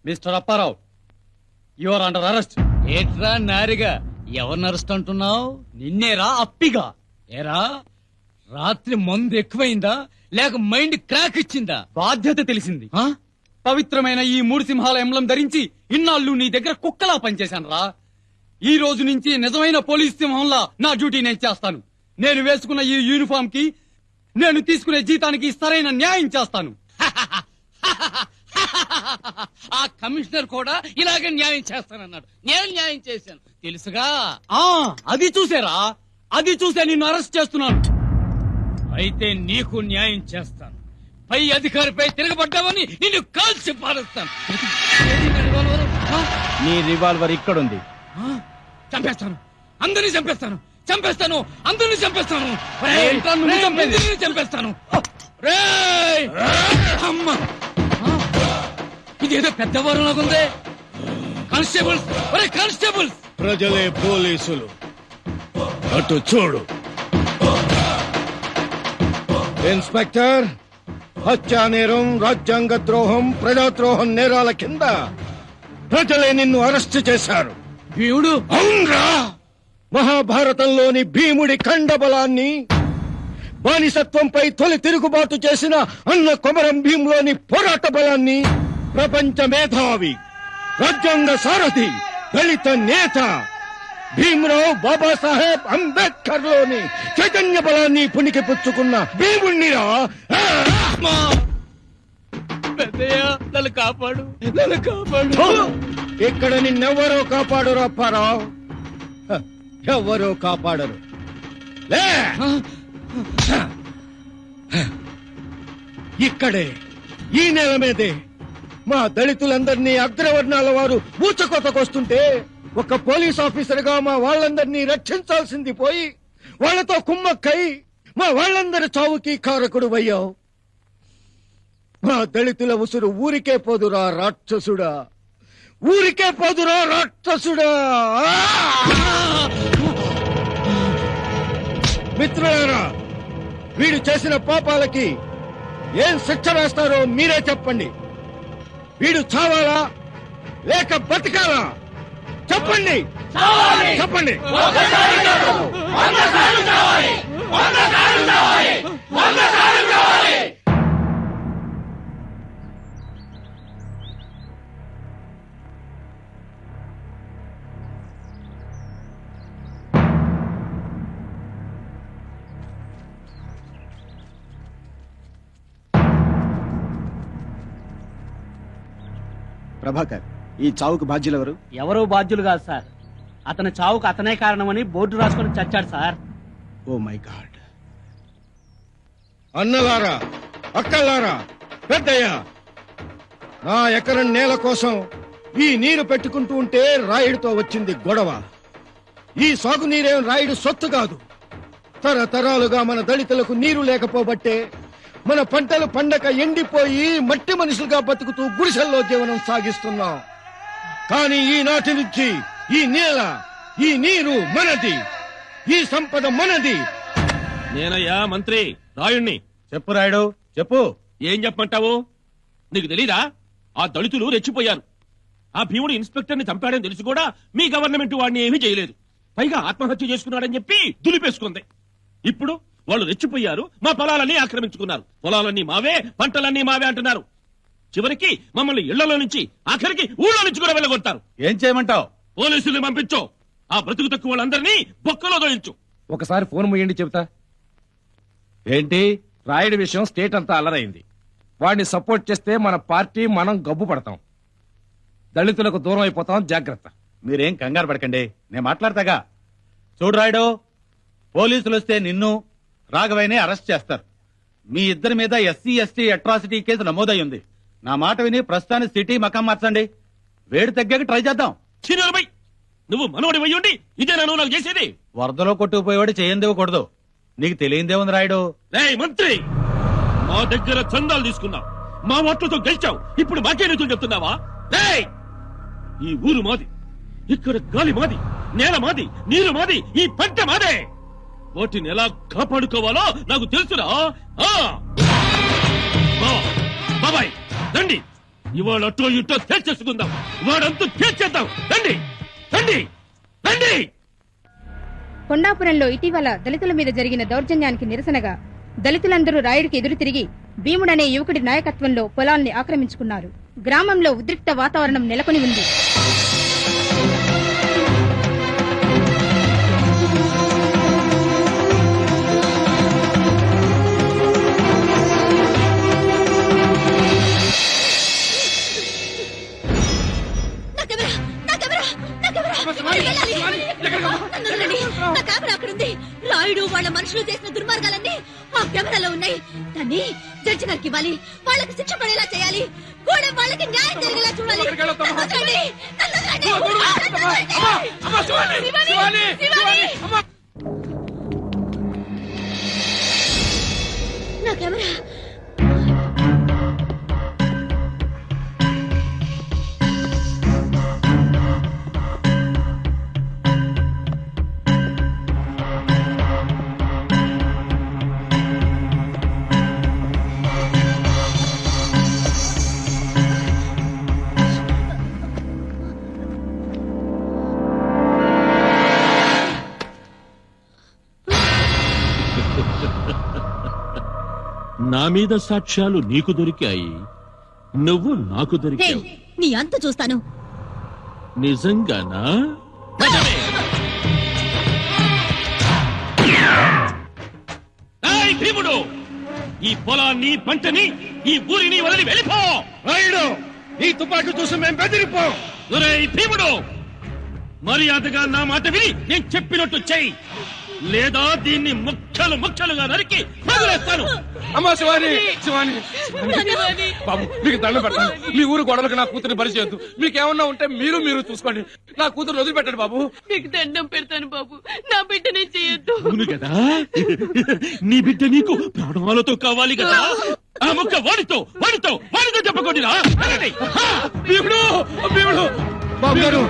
Mister Apparao, you are under arrest. ఏట్రా నారిగా, ఎవరిని అరెస్ట్ అంటున్నావు? నిన్నేరా, అప్పిగా. ఏరా, రాత్రి మందు ఎక్కువైందా లేక మైండ్ క్రాక్ ఇచ్చిందా? బాధ్యత తెలిసింది. పవిత్రమైన ఈ 3 సింహాల ఎంబ్లం ధరించి ఇన్నాళ్ళు నీ దగ్గర కుక్కలా పనిచేశాను రా. ఈ రోజు నుంచి నిజమైన పోలీస్ సింహంలా నా డ్యూటీ నేను చేస్తాను. నేను వేసుకున్న ఈ యూనిఫామ్ కి, నేను తీసుకునే జీతానికి సరైన న్యాయం చేస్తాను. ఆ కమిషనర్ కూడా ఇలాగే న్యాయం చేస్తానన్నాడు. నేను న్యాయం చేశాను తెలుసుగా. అది చూసారా, అది చూసే నిన్ను అరెస్ట్ చేస్తున్నాను. అయితే నీకు న్యాయం చేస్తాను. పై అధికారిపై తిరగబడ్డావని నిన్ను కాల్చి పారేస్తాను. నీ రివాల్వర్ ఇక్కడుంది. చంపేస్తాను, అందరినీ చంపేస్తాను, చంపేస్తాను, అందరినీ చంపేస్తాను, ఏంట్రా నువ్వు చంపేది? అందరినీ చంపేస్తాను. రేయ్! అమ్మ! ఇదేదో పెద్ద వారంలాగుందే. కానిస్టేబుల్స్, ఒరే కానిస్టేబుల్స్! ప్రజలే పోలీసులు, అటు చూడు. ఇన్స్పెక్టర్, హత్యా నేరం, రాజ్యాంగ ద్రోహం, ప్రజాద్రోహం నేరాల కింద ప్రజలే నిన్ను అరెస్ట్ చేశారు. భీముడు? అవునరా, మహాభారతంలోని భీముడి ఖండబలాన్ని, బానిసత్వంపై తొలి తిరుగుబాటు చేసిన అన్న కొమరం భీములోని పోరాట బలాన్ని, ప్రపంచ మేధావి, రాజ్యాంగ సారథి, దళిత నేత భీమరావు బాబాసాహెబ్ అంబేద్కర్ లోని చైతన్య బలాన్ని పుణికి పుచ్చుకున్న భీముణ్ణిరా. నన్ను కాపాడు, నన్ను కాపాడు. ఇక్కడ నిన్నెవ్వరో కాపాడరు అప్పారావు, ఎవ్వరూ కాపాడరు. లే, ఇక్కడే ఈ నేల మీదే మా దళితులందరినీ అగ్రవర్ణాల వారు ఊచకోతకొస్తుంటే ఒక పోలీస్ ఆఫీసర్ గా మా వాళ్ళందరినీ రక్షించాల్సింది పోయి వాళ్లతో కుమ్మక్కై మా వాళ్ళందరి చావుకి కారకుడు అయ్యావు. మా దళితుల ఉసురు ఊరికే పోదురా రాక్షసుడా, ఊరికే పోదురా రాక్షసుడా. మిత్రులారా, వీడు చేసిన పాపాలకి ఏం శిక్ష వేస్తారో మీరే చెప్పండి. వీడు చావాలా లేక బతకాలా? చెప్పండి, చెప్పండి. ప్రభాకర్, ఈ చావుకు బాధ్యులెవరు? ఎవరూ బాధ్యులు కాదు సార్. అతని చావుకు అతనే కారణమని బోర్డు రాసుకొని చచ్చాడు సార్. Oh my god. అన్నలారా, అక్కలారా, పెద్దయ్య, నా ఎకరం నేల కోసం ఈ నీరు పెట్టుకుంటూ ఉంటే రాయుడితో వచ్చింది గొడవ. ఈ సాగునీరేం రాయుడు సొత్తు కాదు. తరతరాలుగా మన దళితులకు నీరు లేకపోబట్టే మన పంటలు పండక ఎండిపోయి మట్టి మనుషులుగా బతుకుతూ గుడిసెల్లో జీవనం సాగిస్తున్నాం. కానీ ఈనాటి నుంచి ఈ నేల, ఈ నీరు మనది, ఈ సంపద మనది. నేనయ్యా మంత్రి రాయుణ్ణి. చెప్పు రాయుడు, చెప్పు. ఏం చెప్పమంటావు? నీకు తెలీదా? ఆ దళితులు రెచ్చిపోయారు. ఆ భీముడు ఇన్స్పెక్టర్ ని చంపాడని తెలిసి కూడా మీ గవర్నమెంట్ వాడిని ఏమీ చేయలేదు. పైగా ఆత్మహత్య చేసుకున్నాడని చెప్పి దులిపేసుకుంది. ఇప్పుడు వాళ్ళు రెచ్చిపోయారు, మా పొలాలన్నీ ఆక్రమించుకున్నారు. పొలాలన్నీ మావే, పంటలన్నీ మావే అంటున్నారు. చివరికి మమ్మల్ని ఇళ్లలో నుంచి, ఆఖరికి ఊళ్ళో నుంచి కూడా వెళ్ళగొడతారు. ఏం చేయమంటావు? పోలీసుల్ని పంపించు. ఆ బ్రతుకు తక్కువ వాళ్ళందరినీ బొక్కలో దోయించు. ఒకసారి ఫోన్ ముయ్యండి చెబుతా. ఏంటి, రాయుడి విషయం స్టేట్ అంతా అల్లరైంది. వాడిని సపోర్ట్ చేస్తే మన పార్టీ మనం గబ్బు పడతాం, దళితులకు దూరం అయిపోతాం. జాగ్రత్త. మీరేం కంగారు పడకండి, నేను మాట్లాడతాగా. చూడు రాయుడు, పోలీసులు వస్తే నిన్ను రాఘవయ్యని అరెస్ట్ చేస్తారు. మీ ఇద్దరి మీద ఎస్సీ ఎస్టీ అట్రాసిటీ కేసు నమోదై ఉంది. నా మాట విని ప్రస్తుతానికి సిటీ మకాం మార్చండి. వేడి తగ్గాక ట్రై చేద్దాం. చిన్నబై, నువ్వు మనోడి వయ్యుండి ఇదే నన్ను నాకు చేసేది. వరదలో కొట్టుకుపోయేవాడు చేయందివ్వకూడదు. నీకు తెలియందేముంది రాయుడు. రేయ్ మంత్రి, మా దగ్గర చందాలు తీసుకున్నావు, మా ఓట్లతో గెలిచావు. ఇప్పుడు మాకే నీతులు చెప్తున్నావా? రేయ్, ఈ ఊరు మాది, ఇక్కడ గాలి మాది, నేల మాది, నీరు మాది, ఈ పంట మాదే. వాటిని ఎలా కాపాడుకోవాలో నాకు తెలుసురా. బాబాయ్ రండి, ఇవాళ అటో ఇటో తేల్చేసుకుందాం. వాడంతా తేల్చేద్దాం. రండి రండి రండి. కొండాపురంలో ఇటీవల దళితుల మీద జరిగిన దౌర్జన్యానికి నిరసనగా దళితులందరూ రాయుడికి ఎదురు తిరిగి భీముడనే యువకుడి నాయకత్వంలో పొలాల్ని ఆక్రమించుకున్నారు. గ్రామంలో ఉద్రిక్త వాతావరణం నెలకొని ఉంది. రాయుడు వాళ్ళ మనుషులు చేసిన దుర్మార్గాలన్నీ ఆ కెమెరాలో ఉన్నాయి. దాన్ని జడ్జి గారికి ఇవ్వాలి, వాళ్ళకి శిక్ష పడేలా చేయాలి, కూడా వాళ్ళకి న్యాయం జరిగేలా చూడాలి. నా కెమెరా నా మీద సాక్ష్యాలు నీకు దొరికాయి, నువ్వు నాకు దొరికావు. నీ అంత చూస్తాను. నిజంగానా? ఏయ్ భీముడు, ఈ పొలాన్ని, పంటని, ఈ ఊరిని వదిలి వెళ్ళిపో. రాయుడు, నీ తుపాకీ చూసి మేము బెదిరిపో. ఒరేయ్ భీముడు, మర్యాదగా నా మాట విని నేను చెప్పినట్టు చెయ్యి, లేదా దీన్ని ముక్కలు ముక్కలుగా నరికి వదిలేస్తాను. అమ్మా శివాని, శివాని బాబు, మీకు దండం పెట్టండి. మీ ఊరు గొడవలకు నా కూతురు బలి చేయొద్దు. మీకేమన్నా ఉంటే మీరు చూసుకోండి. నా కూతురు వదిలిపెట్టండి బాబు. మీకు దండం పెడతాను బాబు, నా బిడ్డనే చేయొద్దు. అవును కదా, నీ బిడ్డ నీకు ప్రాణాలతో కావాలి కదా. ఆ ముక్క వాడితో చెప్పకొట్టిరా. భీముడు, భీముడు, బాబు గారు,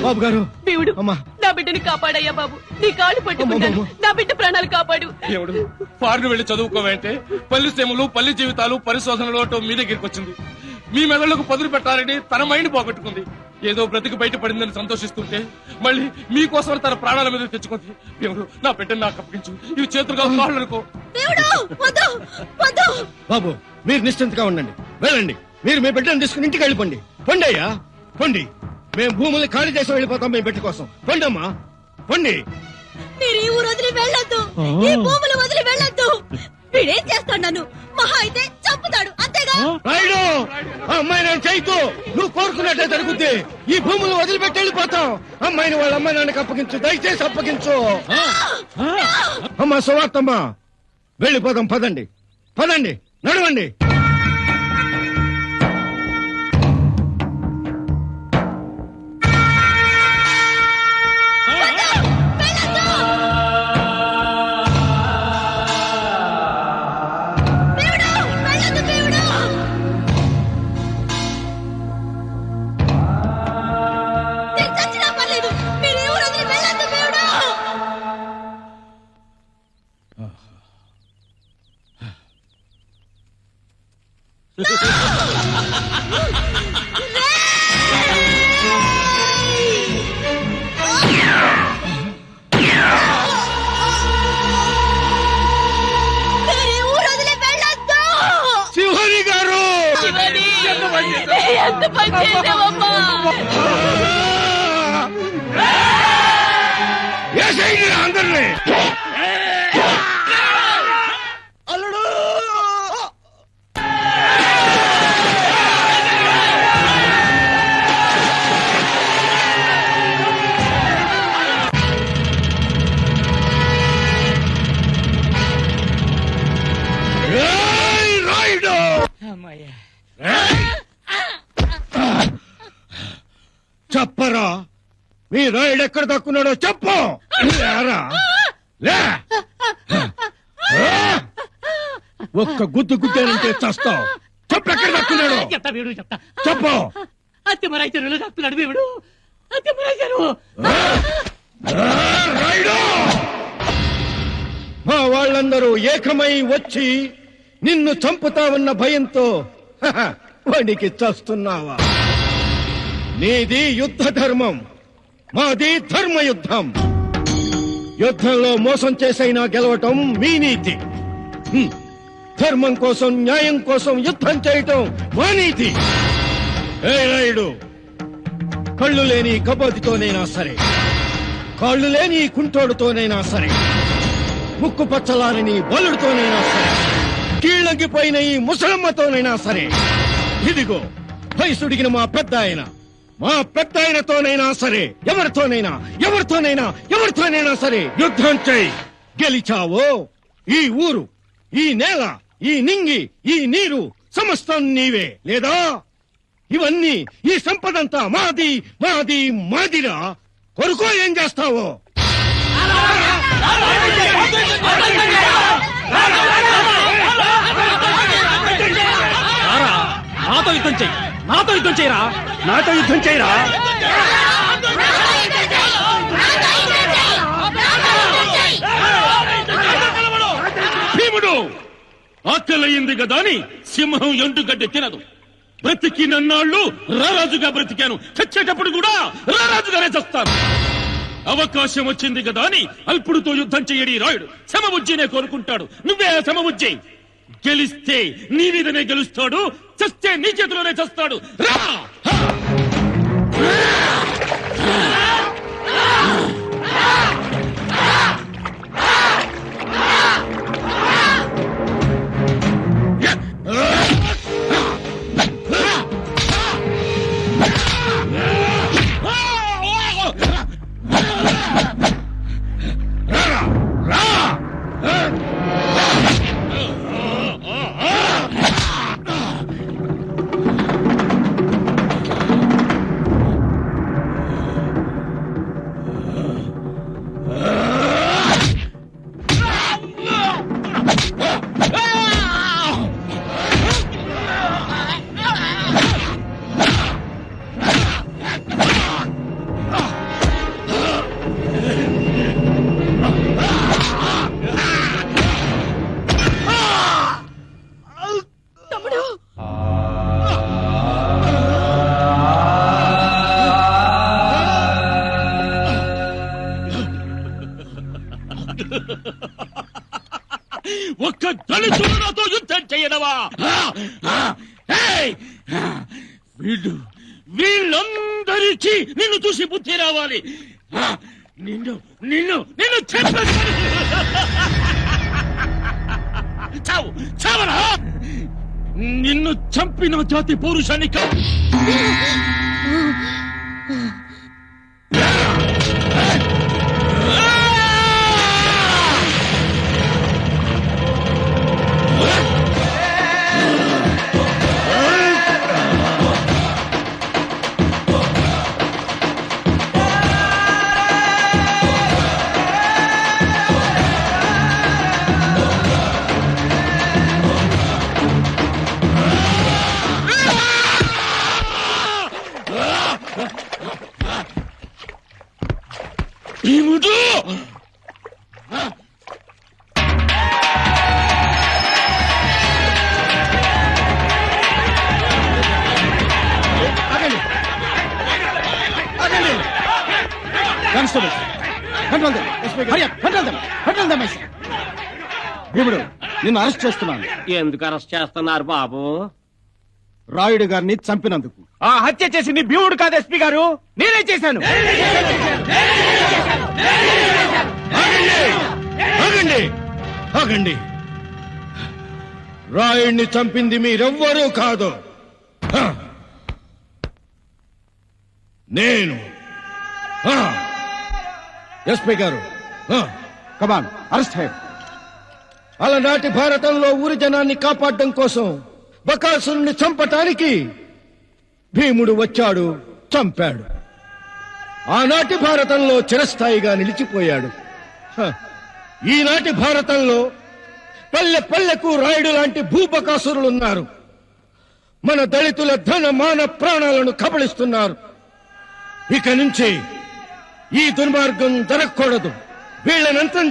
బాబు గారు, దేవుడు, అమ్మా, నా బిడ్డని కాపాడయ్యా బాబు, నీ కాళ్ళు పట్టుకుంటాను. నా బిడ్డ ప్రాణాలు కాపాడు. దేవుడు, ఫారెన్ వెళ్లి చదువుకోవంటే పల్లి శ్రమలు, పల్లి జీవితాలు, పరిశోధనలు అంటూ మీ దగ్గరికి వచ్చింది. మీ మెదళ్లకు పదులు పెట్టాలని తన మైండ్ పోగొట్టుకుంది. ఏదో బ్రతికి బయటపడిందని సంతోషిస్తుంటే మళ్ళీ మీకోసం తన ప్రాణాల మీద తెచ్చుకుంది. దేవుడు, నా బిడ్డని నాకు అప్పగించు. ఇవి చేతులుగా కాళ్ళు అనుకో. బాబు, మీరు నిశ్చింతగా ఉండండి. వెళ్ళండి, మీరు మీ బిడ్డను తీసుకుని ఇంటికి వెళ్ళిపోండి. పొండి అయ్యా, పొండి. మేము భూముల్ని ఖాళీ చేసి వెళ్ళిపోతాం మీ బిడ్డ కోసం. పొండమ్మా, పొండి. మీరు ఈ ఊరు వదిలి వెళ్ళొద్దు, ఈ భూములు వదిలి వెళ్ళొద్దు. వీడేం చేస్తాడు? నన్ను మహా అయితే చంపుతాడు, అంతేగా? రాయుడు ఆ అమ్మాయి నేను చేయకు, నువ్వు కోరుకున్నట్టే జరుగుద్ది. ఈ భూములు వదిలిపెట్టి వెళ్ళిపోతాం. అమ్మాయిని వాళ్ళ అమ్మాయి నాన్నకి అప్పగించు, దయచేసి అప్పగించు. అమ్మా సువార్తమ్మ, వెళ్ళిపోదాం. పదండి పదండి, నడవండి. శివహరి గారు, అందరినీ చెప్పరా, మీ రాయుడు ఎక్కడ దక్కున్నాడో చెప్పు. లేరా? లే. ఒక్క గుద్దు గుద్దానంటే చస్తావు. చెప్పు, ఎక్కడ దక్కున్నాడు చెప్తా వీడు, చెప్తా. చెప్పు. అత్తిమరాయి చెరువులో దక్కున్నాడు వీడు. అత్తిమరాయి చెరువు. రాయుడు, మా వాళ్ళందరూ ఏకమై వచ్చి నిన్ను చంపుతావన్న భయంతో వాడికి చస్తున్నావా? నీది యుద్ధ ధర్మం, మాది ధర్మ యుద్ధం. యుద్ధంలో మోసం చేసైనా గెలవటం మీ నీతి. ధర్మం కోసం, న్యాయం కోసం యుద్ధం చేయటం మా నీతి. ఏ రాయుడు, కళ్ళు లేని కబోదితోనైనా సరే, కాళ్ళు లేని కుంటోడుతోనైనా సరే, ముక్కు పచ్చలారని బలుడితోనైనా సరే, కీళ్ళంగిపోయిన ఈ ముసలమ్మతోనైనా సరే, ఇదిగో వయసుడిగిన మా పెద్ద ఆయనతోనైనా సరే, ఎవరితోనైనా సరే యుద్ధం చేయి. గెలిచావో ఈ ఊరు, ఈ నేల, ఈ నింగి, ఈ నీరు సమస్తం నీవే. లేదా ఇవన్నీ, ఈ సంపదంతా మాది మాది మాదిరా. కొరుకో, ఏం చేస్తావో. నాతో యుద్ధం చెయ్యి, నాతో యుద్ధం చేయరా, నాతో యుద్ధం చేయరా. భీముడు, ఆకలయ్యింది కదా అని సింహం ఎండుగడ్డి తినదు. బ్రతికినన్నాళ్ళు రారాజుగా బ్రతికాను, చచ్చేటప్పుడు కూడా రారాజుగానే చస్తాను. అవకాశం వచ్చింది కదా అని అల్పుడితో యుద్ధం చెయ్యడి రాయుడు. సమబుజ్జినే కోరుకుంటాడు. నువ్వే సమబుజ్జి. గెలిస్తే నీ మీదనే గెలుస్తాడు, చస్తే నీ చేతిలోనే చస్తాడు. రా! ఒక్క దళితుడు నాతో యుద్ధం చేయడవా? వీళ్ళందరికీ నిన్ను చూసి బుద్ధి రావాలి. నిన్ను నిన్ను నిన్ను చావు చావరా? నిన్ను చంపిన జాతి పౌరుషాన్ని భీముడు భీముడు నిన్ను అరెస్ట్ చేస్తున్నాను. ఎందుకు అరెస్ట్ చేస్తున్నారు బాబు? రాయుడు గారిని చంపినందుకు. ఆ హత్య చేసింది భీముడు కాదు ఎస్పీ గారు, నేనే చేశాను. ఆగండి, ఆగండి. రాయుడిని చంపింది మీరెవ్వరూ కాదు, నేను. ఎస్పీ గారు, కమాన్ అరెస్ట్ హై. అలనాటి భారతంలో ఊరి జనాన్ని కాపాడడం కోసం బకాసురుణ్ణి చంపటానికి భీముడు వచ్చాడు, చంపాడు. ఆనాటి భారతంలో చిరస్థాయిగా నిలిచిపోయాడు. ఈనాటి భారతంలో పల్లె పల్లెకు రాయుడు లాంటి భూబకాసురులున్నారు. మన దళితుల ధన మాన ప్రాణాలను కబళిస్తున్నారు. ఇక నుంచి ఈ దుర్మార్గం జరగకూడదు. వీళ్ళనంతం